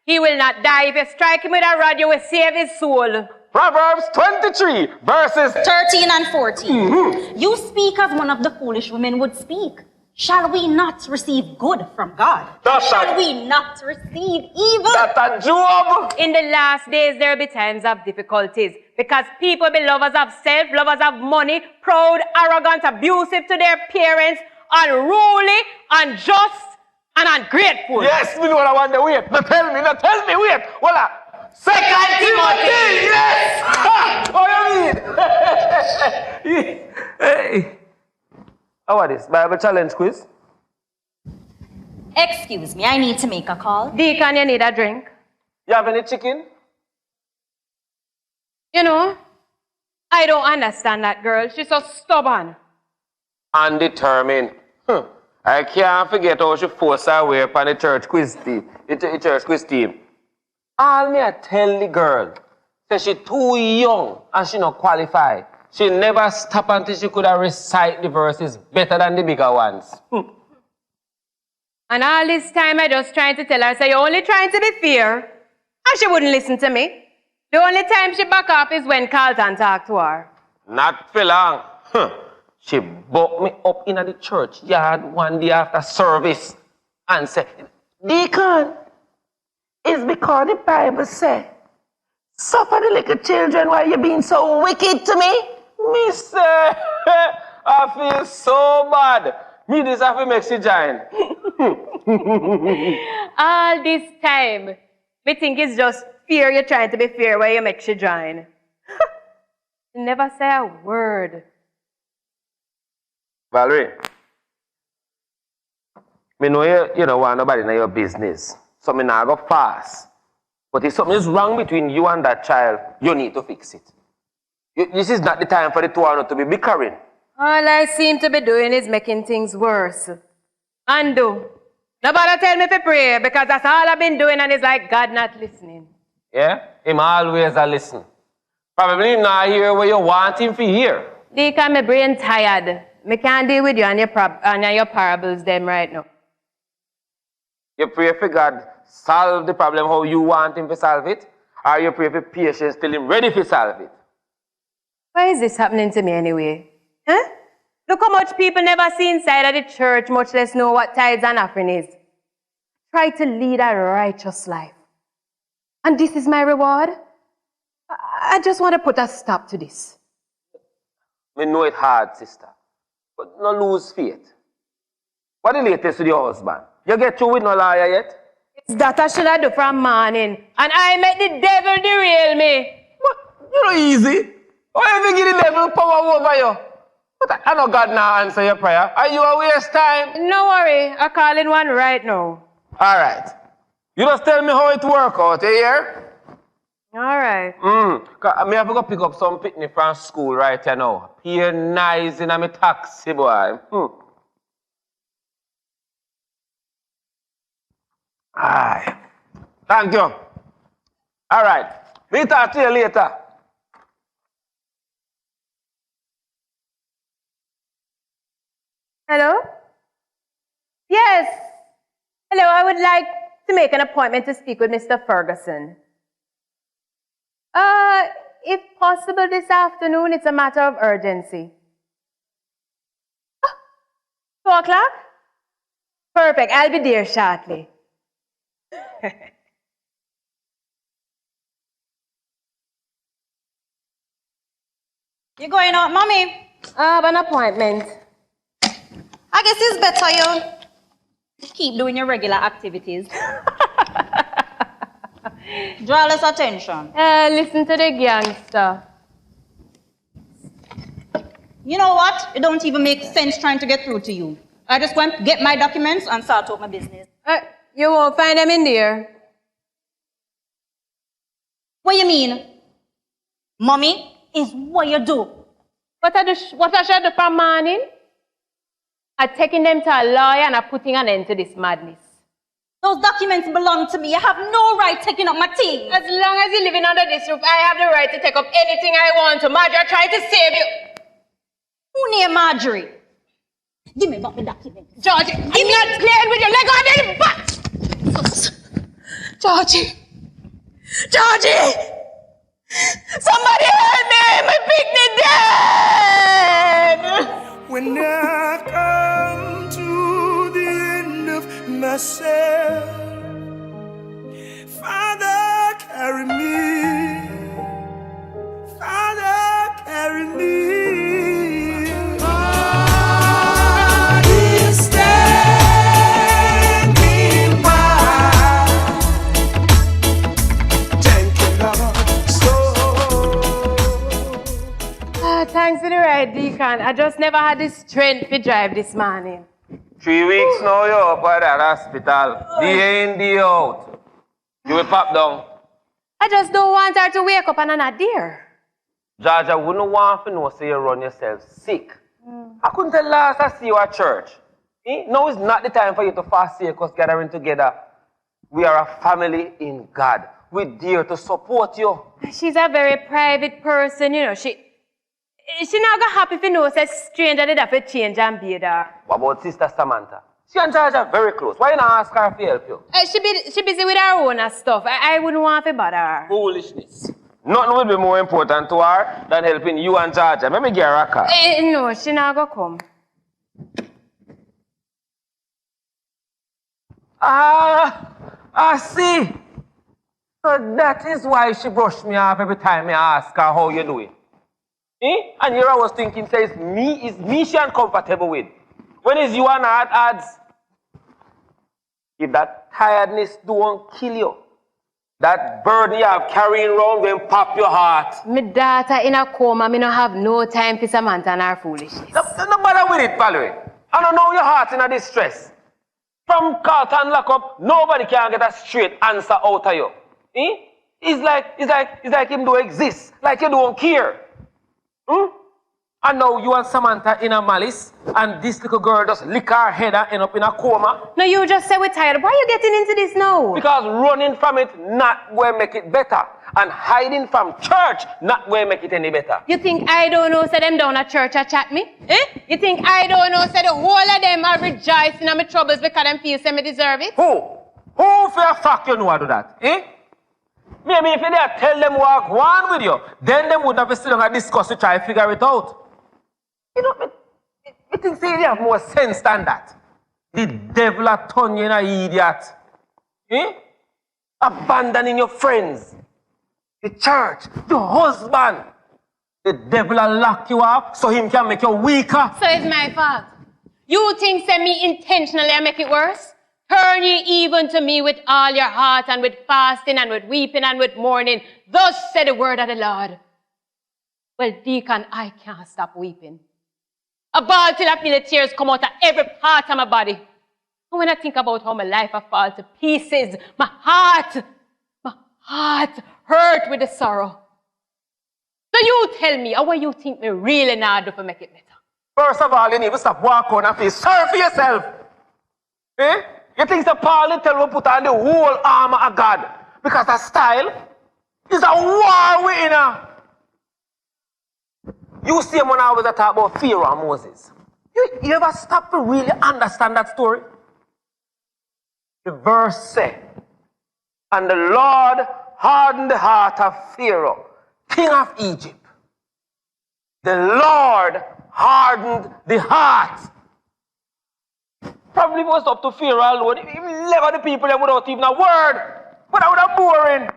he will not die. If you strike him with a rod, you will save his soul. Proverbs 23, verses 13 and 14. You speak as one of the foolish women would speak. Shall we not receive good from God? Shall we not receive evil? That's a Job. In the last days, there will be times of difficulties because people be lovers of self, lovers of money, proud, arrogant, abusive to their parents, unruly, unjust, and ungrateful. Yes, me know what I want to wait. Now tell me, wait. Voila. 2 Timothy, yes! What do you mean? Hey. How are this? Bible challenge quiz? Excuse me, I need to make a call. Deacon, you need a drink? You have any chicken? You know, I don't understand that girl. She's so stubborn. Undetermined. I can't forget how she forced her way upon the church quiz team. All me I tell the girl, say she too young and she not qualified. She never stop until she could have recite the verses better than the bigger ones. And all this time I just trying to tell her, say, you're only trying to be fair. And she wouldn't listen to me. The only time she back up is when Carlton talked to her. Not for long. She bucked me up in the church yard one day after service and said, Deacon, it's because the Bible said, suffer the little children while you're being so wicked to me. Me say, I feel so bad. Me this have to make she join. All this time, me think it's just fear you're trying to be fair where you make she join. You never say a word. Valerie, Me know you don't want nobody in your business. So me now go fast. But if something is wrong between you and that child, you need to fix it. This is not the time for the two of you to be bickering. All I seem to be doing is making things worse. Undo. Nobody tell me to pray because that's all I've been doing and it's like God not listening. Yeah? Him always a listen. Probably not hear what you want him to hear. Deacon, my brain tired. Me can't deal with you and your parables them right now. You pray for God solve the problem how you want him to solve it? Or you pray for patience till him ready to solve it? Why is this happening to me anyway? Huh? Look how much people never see inside of the church, much less know what tithes and offering is. Try to lead a righteous life. And this is my reward? I just want to put a stop to this. Me know it hard, sister. But no lose faith. What the latest with your husband? You get through with no lawyer yet? It's that I should have done from morning. And I make the devil derail me. But you know easy. Why you give the devil power over you? But I know God now answer your prayer. Are you a waste time? No worry. I'm calling one right now. All right. You just tell me how it work out, you hear? All right. Me have to go pick up some picnic from school right here now. Here nice in my taxi, boy. Aye. Thank you. All right. Me talk to you later. Hello? Yes. Hello, I would like to make an appointment to speak with Mr. Ferguson. If possible this afternoon, it's a matter of urgency. 2 o'clock? Perfect, I'll be there shortly. You going out, Mommy? I have an appointment. I guess it's better you keep doing your regular activities. Draw less attention. Listen to the gangster. You know what? It don't even make sense trying to get through to you. I just want to get my documents and start out my business. You won't find them in there. What you mean? Mommy, is what you do. What I should do from morning? I'm taking them to a lawyer and I'm putting an end to this madness. Those documents belong to me. You have no right taking up my things. As long as you're living under this roof, I have the right to take up anything I want to. Marjorie, I'm trying to save you. Who named Marjorie? Give me back the documents. Georgie, I'm not playing with you. Let go of the butt. Georgie. Georgie. Somebody help me. My picnic dead. When I come to the end of myself, Father, carry me. Father, carry me. God is standing by. Gentle Lord, slow. Thanks for the ride, Deacon. I just never had the strength to drive this morning. 3 weeks now you're up at that hospital. Day in, day out. You will pop down. I just don't want her to wake up and I'm not there. Georgia wouldn't want to know so you run yourself sick. I couldn't tell last I see you at church. Now is not the time for you to forsake us gathering together. We are a family in God. We're there to support you. She's a very private person, you know. She not gonna happy if you know a stranger did have to change and be there. What about Sister Samantha? She and Georgia are very close. Why not ask her to help you? She busy with her own stuff. I wouldn't want to bother her. Foolishness. Nothing would be more important to her than helping you and Georgia. Maybe get her a car. No, she not gonna come. I see. So that is why she brushed me off every time I ask her how you doing. And here I was thinking, says me she uncomfortable with. When is you and her at odds? If that tiredness don't kill you, that burden you have carrying around will pop your heart. My daughter in a coma, me don't have no time for Samantha and her foolishness. No bother with it, Valerie. I don't know your heart in a distress. From Carlton lock up, nobody can get a straight answer out of you. Eh? It's like him don't exist, like you don't care. And now you and Samantha in a malice, and this little girl just lick her head and end up in a coma. No, you just say we're tired. Why are you getting into this now? Because running from it not going to make it better. And hiding from church not going to make it any better. You think I don't know, say them down at church a chat me? Eh? You think I don't know, say the whole of them are rejoicing at my troubles because them feel say me deserve it? Who? Who for a fact you know I do that? Eh? Maybe if you dare tell them what go on with you, then them would have still and discuss to try to figure it out. You know, I think they have more sense than that. The devil has turned you in an idiot. Eh? Abandoning your friends, the church, your husband. The devil will lock you up so him can make you weaker. So it's my fault. You think say me intentionally I make it worse? Turn ye even to me with all your heart and with fasting and with weeping and with mourning. Thus said the word of the Lord. Well, Deacon, I can't stop weeping. A ball till I feel the tears come out of every part of my body. And when I think about how my life has fallen to pieces, my heart hurt with the sorrow. So you tell me, how you think me really not do to make it better? First of all, you need to stop walking and feel sorry for yourself. Eh? You think the Paul tell you put on the whole armor of God because a style is a war we in. You see him when I was talk about Pharaoh and Moses. You ever stop to really understand that story? The verse says, and the Lord hardened the heart of Pharaoh, king of Egypt. The Lord hardened the heart. Probably was up to Pharaoh alone. He left the people there without even a word. But that would have boring.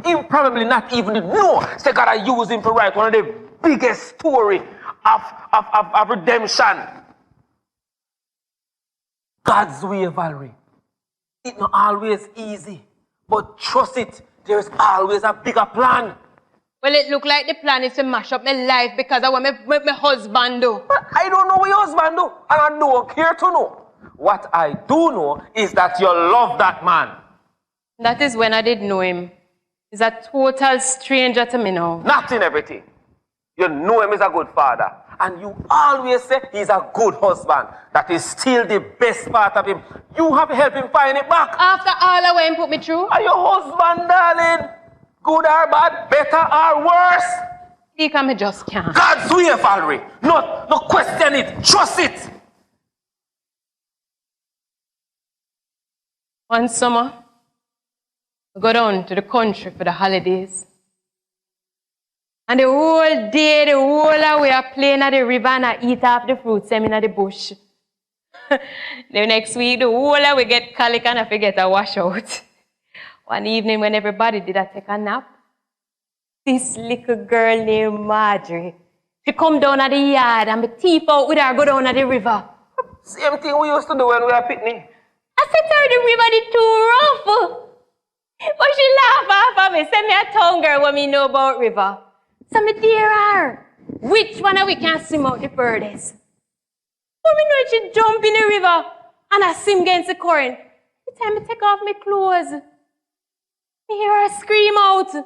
He probably not even know. So God I use him to write one of the biggest story of redemption. God's way, Valerie. It's not always easy. But trust it, there's always a bigger plan. Well, it look like the plan is to mash up my life because I want my husband do. But I don't know what your husband do, and I don't care to know. What I do know is that you love that man. That is when I didn't know him. He's a total stranger to me now. Not in everything. You know him as a good father. And you always say he's a good husband. That is still the best part of him. You have to help him find it back. After all I went put me through? Are your husband, darling? Good or bad? Better or worse? Deacon, I just can't. God's way, Valerie. No question it. Trust it. One summer, I go down to the country for the holidays. And the whole day, the whole way, I play in the river and I eat off the fruits in the bush. The next week, the whole we get colic and I forget to wash out. One evening when everybody did I take a nap, this little girl named Marjorie, she come down at the yard and me teeth out with her go down at the river. Same thing we used to do when we were picnic. I said to her, the river is too rough. But she laughed off at me, said me a tongue girl when me know about river. So me dear her, which one of we can swim out the furthest? But me know she jump in the river and I swim against the current. The time I take off my clothes, me hear her scream out. It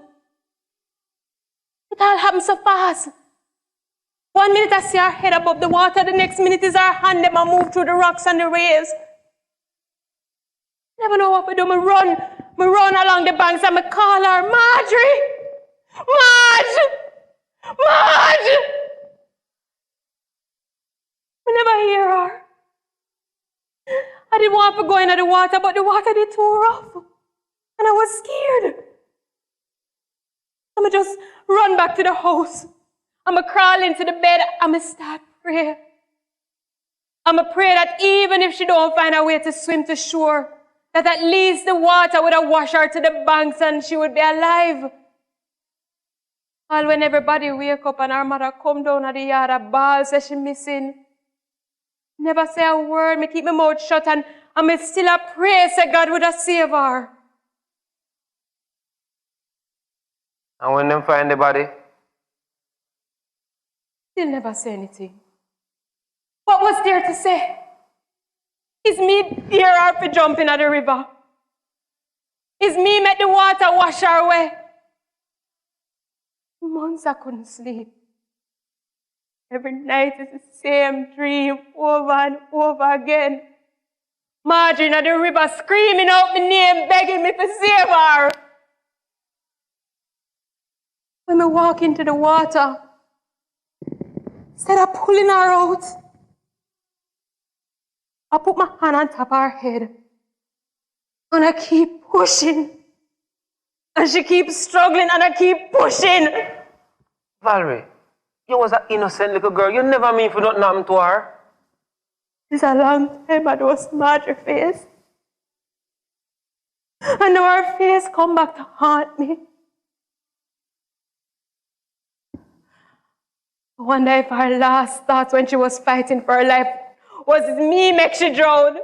all happened so fast. 1 minute I see her head above the water, the next minute is her hand them and move through the rocks and the waves. Never know what to do. Me run along the banks and me call her, Marjorie! Marge! Marge! I never hear her. I didn't want to go into the water, but the water did too rough. And I was scared. So I just run back to the house. I'm crawl into the bed and I start praying. I'm pray that even if she don't find a way to swim to shore, that at least the water would have washed her to the banks and she would be alive. All when everybody wake up and her mother come down at the yard, a ball says she missing. Never say a word, me keep my mouth shut and me still a pray say God would have saved her. And when them find the body? Still never say anything. What was there to say? Is me dare her for jumping at the river? Is me make the water wash her away? Months I couldn't sleep. Every night is the same dream over and over again. Marjorie at the river screaming out my name, begging me to save her. When I walk into the water, instead of pulling her out, I put my hand on top of her head and I keep pushing. And she keeps struggling and I keep pushing. Valerie, you was an innocent little girl. You never mean for nothing happen to her. It's a long time I don't smart her face. I know her face come back to haunt me. I wonder if her last thoughts when she was fighting for her life was me make she drown.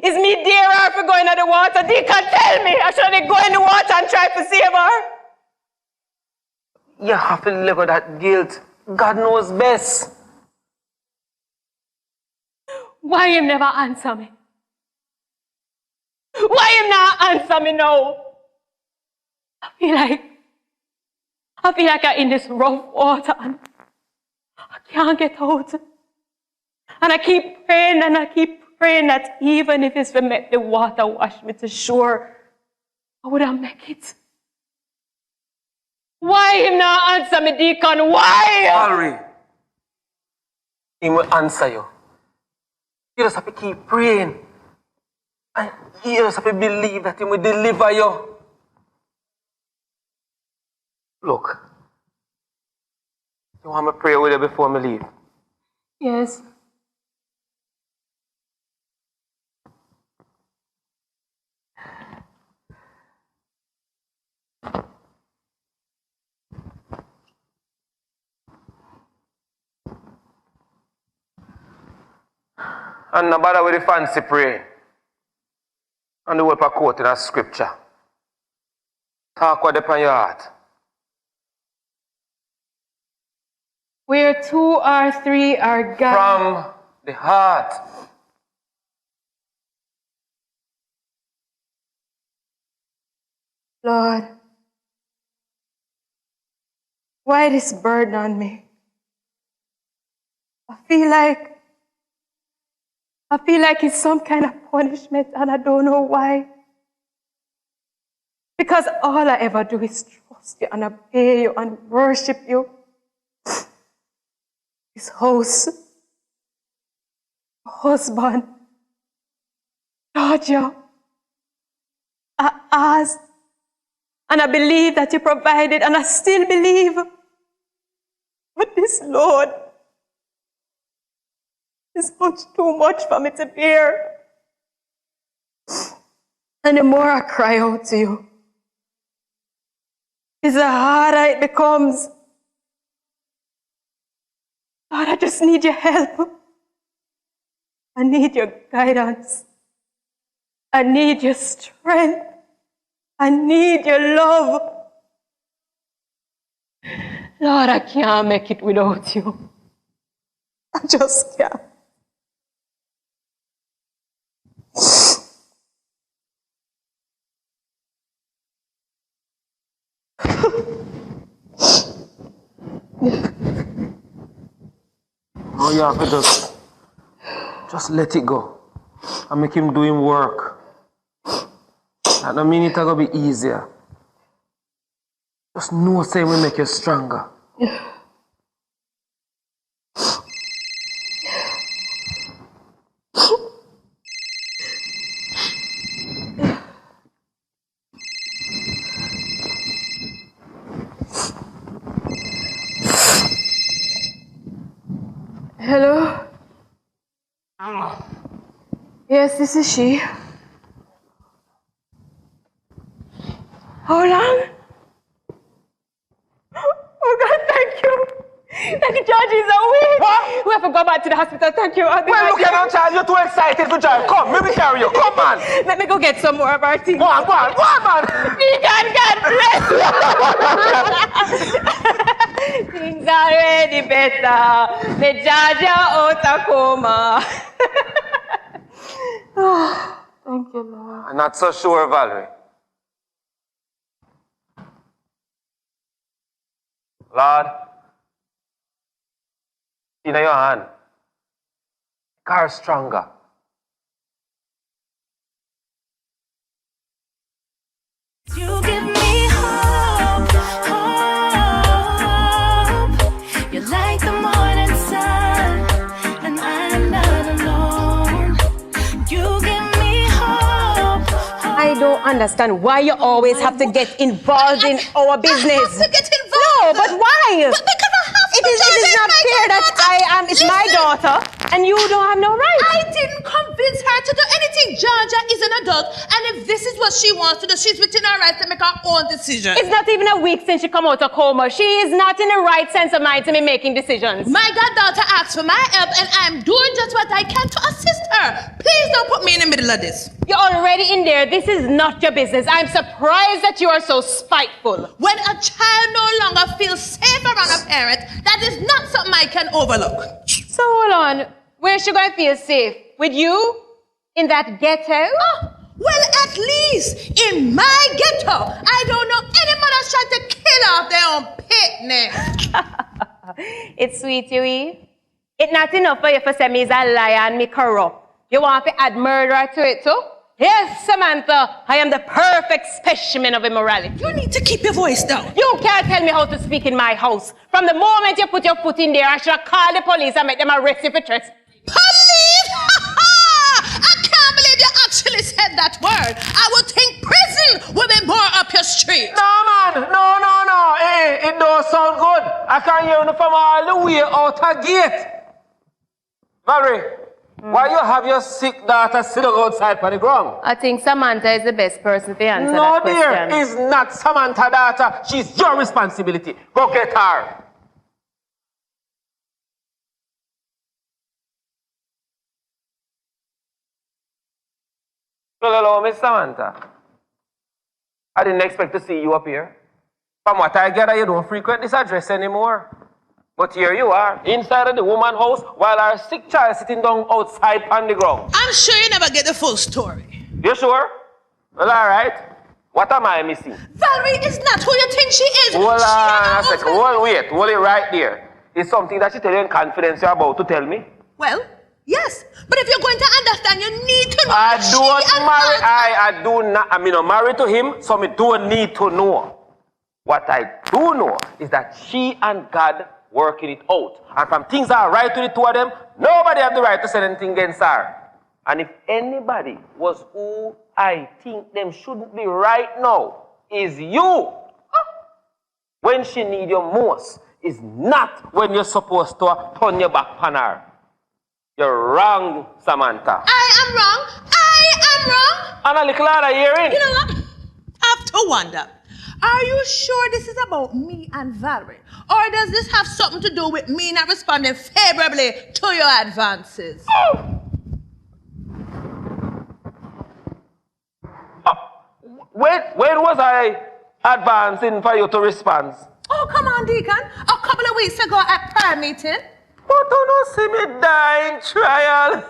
Is me dare her for going in the water? They can't tell me. I should go in the water and try to save her. You have to live with that guilt. God knows best. Why him never answer me? Why him not answer me now? I feel like I'm in this rough water and I can't get out. And I keep praying and I keep praying that even if it's to make the water wash me to shore, I wouldn't make it. Why him not answer me, Deacon? Why? Valerie, he will answer you. You just have to keep praying. And you just have to believe that he will deliver you. Look, you want me to pray with you before me leave? Yes. And no bother with the fancy praying. And the word per quote in a scripture. Talk what upon your heart. Where 2 or 3 are gathered. From the heart. Lord, why this burden on me? I feel like it's some kind of punishment and I don't know why. Because all I ever do is trust you and obey you and worship you. This house, husband, Georgia, I asked and I believe that you provided and I still believe. But this, Lord, is much too much for me to bear. And the more I cry out to you, the harder it becomes. Lord, I just need your help. I need your guidance. I need your strength. I need your love. Lord, I can't make it without you. I just can't. Oh, you have to just let it go and make him do him work. That don't mean it's going to be easier. Just know say will make you stronger. Hello? Yes, this is she. How long? Oh God, thank you. Thank you, George is away. What? We have to go back to the hospital. Thank you. Well, look at you, child. You're too excited to drive. Come, let me carry you. Come, man. Let me go get some more of our things. Go on, man. God bless you. Things are already better. The Jaja Otakoma. Thank you, Lord. I'm not so sure, Valerie. Lord, in your hand, car stronger. You give me hope, hope. You're like the morning sun, and I'm not alone. You give me hope, hope. I don't understand why you always have to get involved in our business. I have to get involved. No, but why? But because I have to. It is not fair that it's my daughter and you don't have no right. I didn't convince her to do anything. Georgia is an adult, and if this is what she wants to do, she's within her rights to make her own decision. It's not even a week since she come out of coma. She is not in the right sense of mind to be making decisions. My goddaughter asked for my help, and I'm doing just what I can to assist her. Please don't put me in the middle of this. You're already in there. This is not your business. I'm surprised that you are so spiteful. When a child no longer feels safe around a parent, that is not something I can overlook. So hold on. Where's she going to feel safe? With you? In that ghetto? Oh, well, at least in my ghetto, I don't know any mother's trying to kill off their own picnic. It's sweet, you eat. It's not enough for you to say me is a liar and me corrupt. You want to add murder to it too? Yes, Samantha, I am the perfect specimen of immorality. You need to keep your voice down. You can't tell me how to speak in my house. From the moment you put your foot in there, I should have called the police and make them arrest you for trespassing. Police! I can't believe you actually said that word. I would think prison would be more up your street. No, man. No. Hey, it don't sound good. I can hear you from all the way out a gate. Valerie, why you have your sick daughter sitting outside on the ground? I think Samantha is the best person to answer No, that dear, question. it's not Samantha's daughter. She's your responsibility. Go get her. Hello, Miss Samantha. I didn't expect to see you up here. From what I gather, you don't frequent this address anymore. But here you are, inside of the woman's house, while our sick child is sitting down outside on the ground. I'm sure you never get the full story. You sure? Well, all right. What am I missing? Valerie is not who you think she is. Hold on a second. Hold it right there. It's something that she tell you in confidence you're about to tell me. Well, yes. But if you're going to understand, you need to know. I do not. I'm not married to him, so I don't need to know. What I do know is that she and God working it out. And from things that are right to the two of them, nobody have the right to say anything against her. And if anybody was who I think them shouldn't be right now, is you. When she need you most is not when you're supposed to turn your back on her. You're wrong, Samantha. I am wrong. And a little out of hearing. You know what? I have to wonder. Are you sure this is about me and Valerie? Or does this have something to do with me not responding favorably to your advances? When was I advancing for you to respond? Oh, come on, Deacon. A couple of weeks ago at prayer meeting. But don't see me die in trial.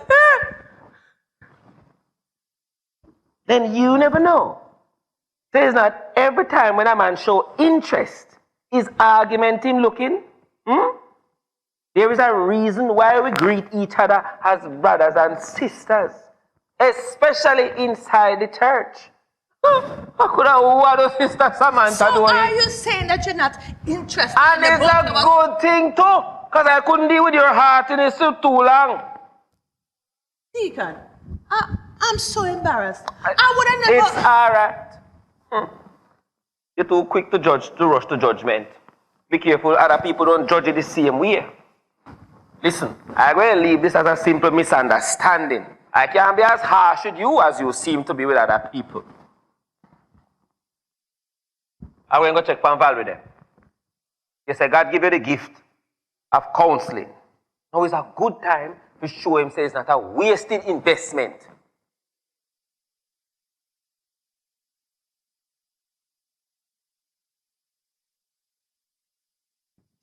Then you never know. So it's not every time when a man show interest, is argument him looking. There is a reason why we greet each other as brothers and sisters, especially inside the church. I could have what Sister Samantha so doing. are you saying that you're not interested And in the it's both a of us? good thing too, because I couldn't deal with your heart in it too long. Deacon, I'm so embarrassed. I would have never... It's all right. You're too quick to rush to judgment. Be careful, other people don't judge you the same way. Listen, I'm going to leave this as a simple misunderstanding. I can't be as harsh with you as you seem to be with other people. I'm going to go check on Valerie then. You say God give you the gift of counseling. Now is a good time to show him say it's not a wasted investment.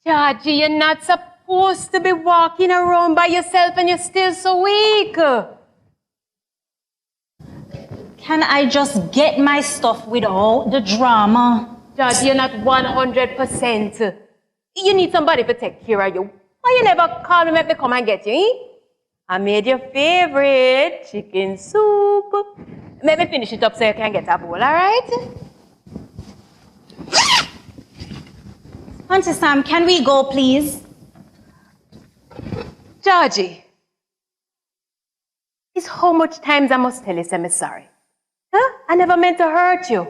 Georgie, you're not supposed to be walking around by yourself and you're still so weak. Can I just get my stuff without the drama? Georgie, you're not 100%. You need somebody to take care of you. Why you never call me, make me come and get you, eh? I made your favorite chicken soup. Let me finish it up so you can get a bowl, all right? Auntie Sam, can we go, please? Georgie, it's how much times I must tell you I'm sorry. Huh? I never meant to hurt you.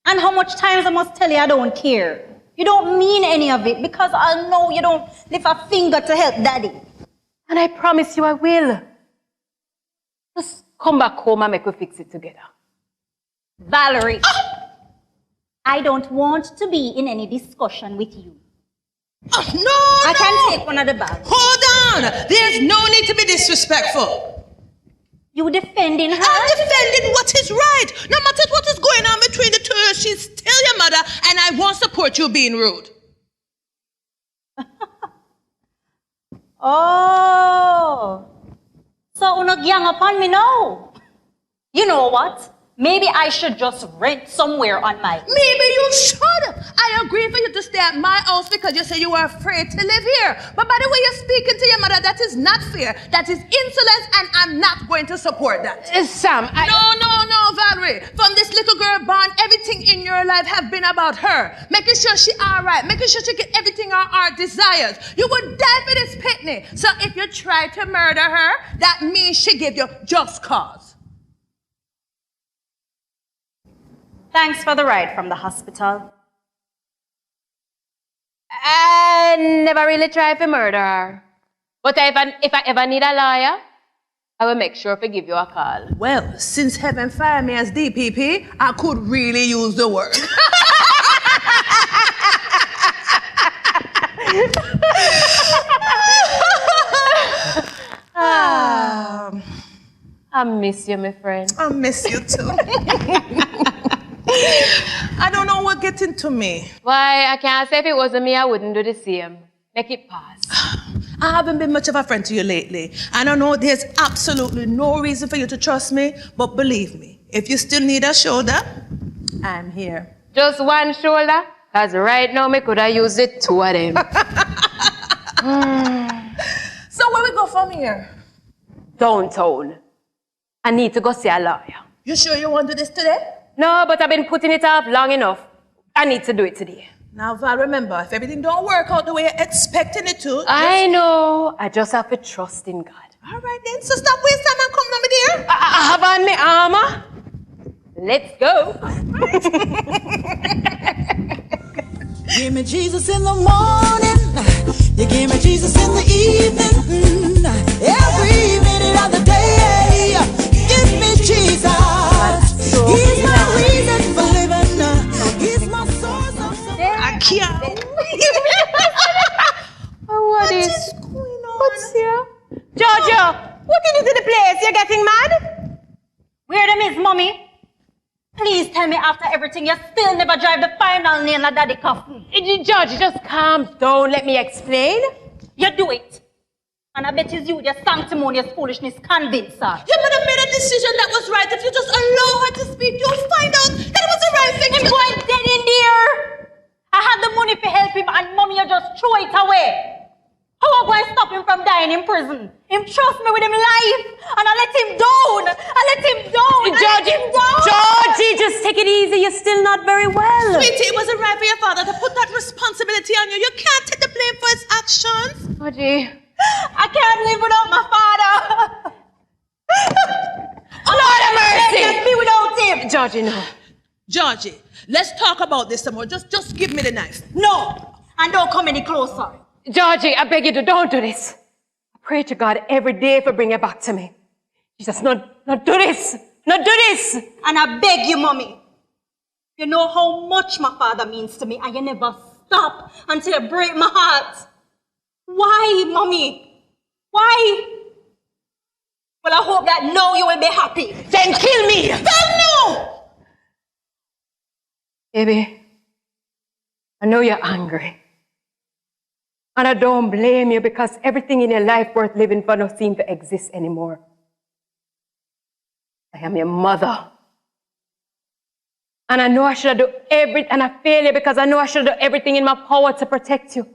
And how much times I must tell you I don't care? You don't mean any of it because I know you don't lift a finger to help Daddy. And I promise you I will. Just come back home and make we fix it together. Valerie, I don't want to be in any discussion with you. I can take one of the bags. Hold on. There's no need to be disrespectful. You defending her? I'm defending what is right. No matter what is going on between the two of you, she's still your mother, and I won't support you being rude. Oh. So unagyang upon me now. You know what? Maybe I should just rent somewhere on my own. Maybe you should. I agree for you to stay at my house because you say you are afraid to live here. But by the way you're speaking to your mother, that is not fair. That is insolence, and I'm not going to support that. Sam, No, Valerie. From this little girl born, everything in your life have been about her. Making sure she all right. Making sure she get everything her heart desires. You would die for this pitney. So if you try to murder her, that means she give you just cause. Thanks for the ride from the hospital. I never really tried to murder her. But if I ever need a lawyer, I will make sure to give you a call. Well, since heaven fired me as DPP, I could really use the work. I miss you, my friend. I miss you too. I don't know what gets into me. Why, I can't say if it wasn't me, I wouldn't do the same. Make it pass. I haven't been much of a friend to you lately. And I know there's absolutely no reason for you to trust me, but believe me, if you still need a shoulder, I'm here. Just one shoulder? Because right now, me could have used it two of them. So where we go from here? Downtown. I need to go see a lawyer. You sure you want to do this today? No, but I've been putting it off long enough. I need to do it today. Now, Val, remember, if everything don't work out the way you're expecting it to... I know. I just have to trust in God. All right, then. So stop wasting time and come down with here. I have on my armor. Let's go. Give me Jesus in the morning. You give me Jesus in the evening. Every minute of the day. Give me Jesus. He's my reason for living. He's my source of survival. I can't. What is going on? What's here? Jojo, what did you do to the place? You're getting mad? Where them is, Mommy? Please tell me after everything, you still never drive the final nail of Daddy coffin. George, just calm down. Let me explain. You do it. And I bet it's you with your sanctimonious foolishness convince her. Your mother made a decision that was right. If you just allow her to speak, you'll find out that it was the right thing Him to do. going dead in there. I had the money to help him and Mommy, you just throw it away. How am I going to stop him from dying in prison? Him trust me with him life and I let him down. Georgie, just take it easy. You're still not very well. Sweetie, it wasn't right for your father to put that responsibility on you. You can't take the blame for his actions. Georgie. I can't live without my father. Lord have mercy. Can't be without him. Georgie, no. Georgie, let's talk about this some more. Just give me the knife. No, and don't come any closer. Georgie, I beg you to don't do this. I pray to God every day for bring it back to me. Jesus, not do this. Not do this. And I beg you, Mommy. You know how much my father means to me and you never stop until you break my heart. Why, Mommy? Why? Well, I hope that now you will be happy. Then kill me. No! Baby, I know you're angry. And I don't blame you because everything in your life worth living for don't seem to exist anymore. I am your mother. And I know I should have done everything, and I fail you because I know I should have done everything in my power to protect you.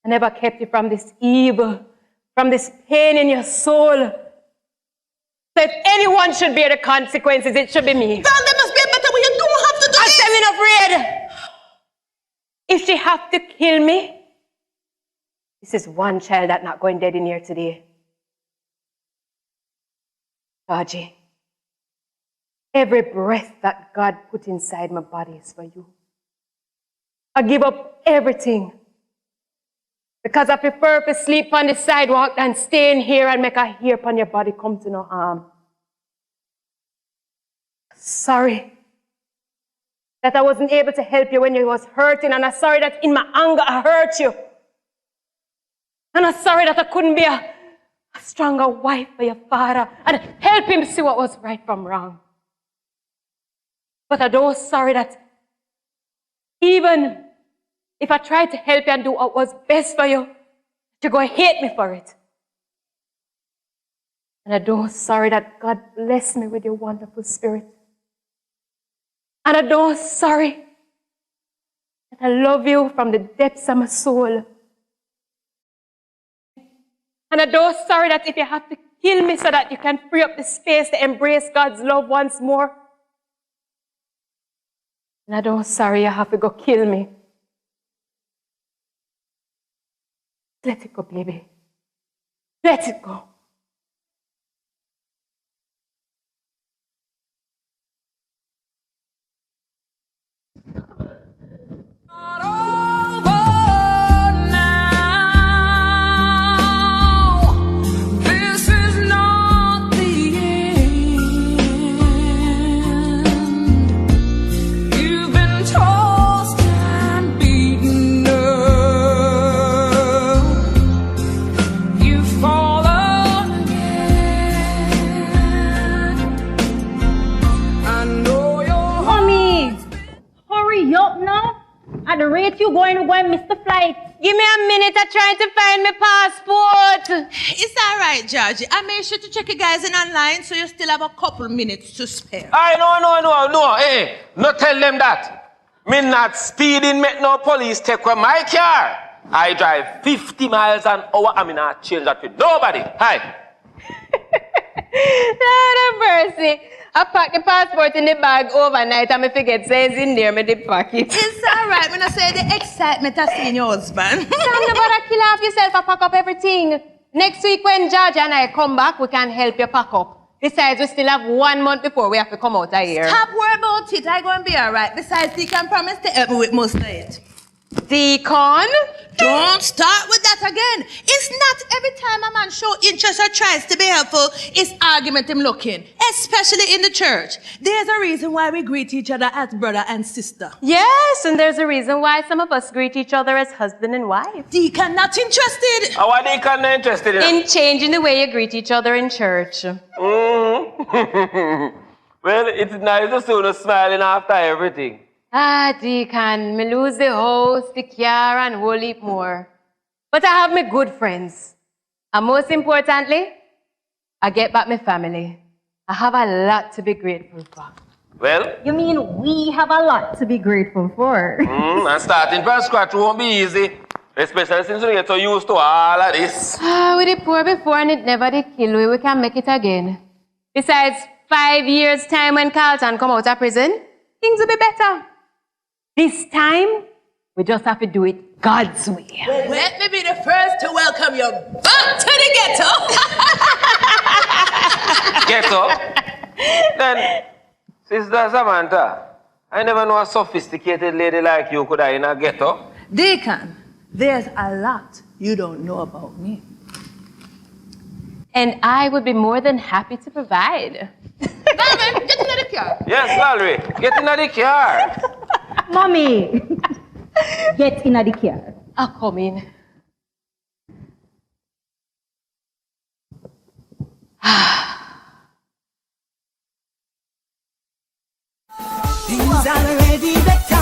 I never kept you from this evil, from this pain in your soul. So if anyone should bear the consequences, it should be me. Val, there must be a better way. You don't have to do this. I'm afraid. If she have to kill me, this is one child that's not going dead in here today. Georgie, every breath that God put inside my body is for you. I give up everything because I prefer to sleep on the sidewalk than stay in here and make a hair upon your body come to no harm. Sorry that I wasn't able to help you when you was hurting, and I'm sorry that in my anger I hurt you. And I'm sorry that I couldn't be a stronger wife for your father and help him see what was right from wrong. But I'm also sorry that even if I tried to help you and do what was best for you, you're going to hate me for it. And I'm sorry that God blessed me with your wonderful spirit. And I'm sorry that I love you from the depths of my soul. And I'm sorry that if you have to kill me so that you can free up the space to embrace God's love once more. And I'm sorry you have to go kill me. Let it go, baby. Let it go. At the rate you going to go and miss the flight. Give me a minute, I'm trying to find my passport. It's all right, Georgie. I made sure to check you guys in online, so you still have a couple minutes to spare. No. Hey, not tell them that. Me not speeding, make no police take away my car. I drive 50 miles an hour, and me not change that with nobody. Hi. Lord have mercy. I packed the passport in the bag overnight and I forget says in there, me the pocket. It's all right. When I say the excitement of seeing your husband. Don't about kill off yourself and pack up everything. Next week when Georgia and I come back, we can help you pack up. Besides, we still have 1 month before we have to come out of here. Stop worrying about it. I'm going to be all right. Besides, you can promise to help me with most of it. Deacon? Don't start with that again. It's not every time a man show interest or tries to be helpful, it's argument him looking, especially in the church. There's a reason why we greet each other as brother and sister. Yes, and there's a reason why some of us greet each other as husband and wife. Deacon not interested. How are Deacon not interested in changing the way you greet each other in church. Mm-hmm. Well, it's nice to see you smiling after everything. Ah, Deacon, me lose the house, the car, and whole heap more. But I have my good friends. And most importantly, I get back my family. I have a lot to be grateful for. Well? You mean we have a lot to be grateful for? And starting from scratch won't be easy. Especially since we get so used to all of this. Ah, we did poor before and it never did kill we can make it again. Besides, 5 years' time when Carlton come out of prison, things will be better. This time, we just have to do it God's way. Well, let me be the first to welcome you back to the ghetto. Ghetto? Then, Sister Samantha, I never know a sophisticated lady like you could have in a ghetto. Deacon, there's a lot you don't know about me. And I would be more than happy to provide. Valerie, get into the car. Yes, Valerie, get into the car. Mommy, get in the car. I'll come in. Things are already better.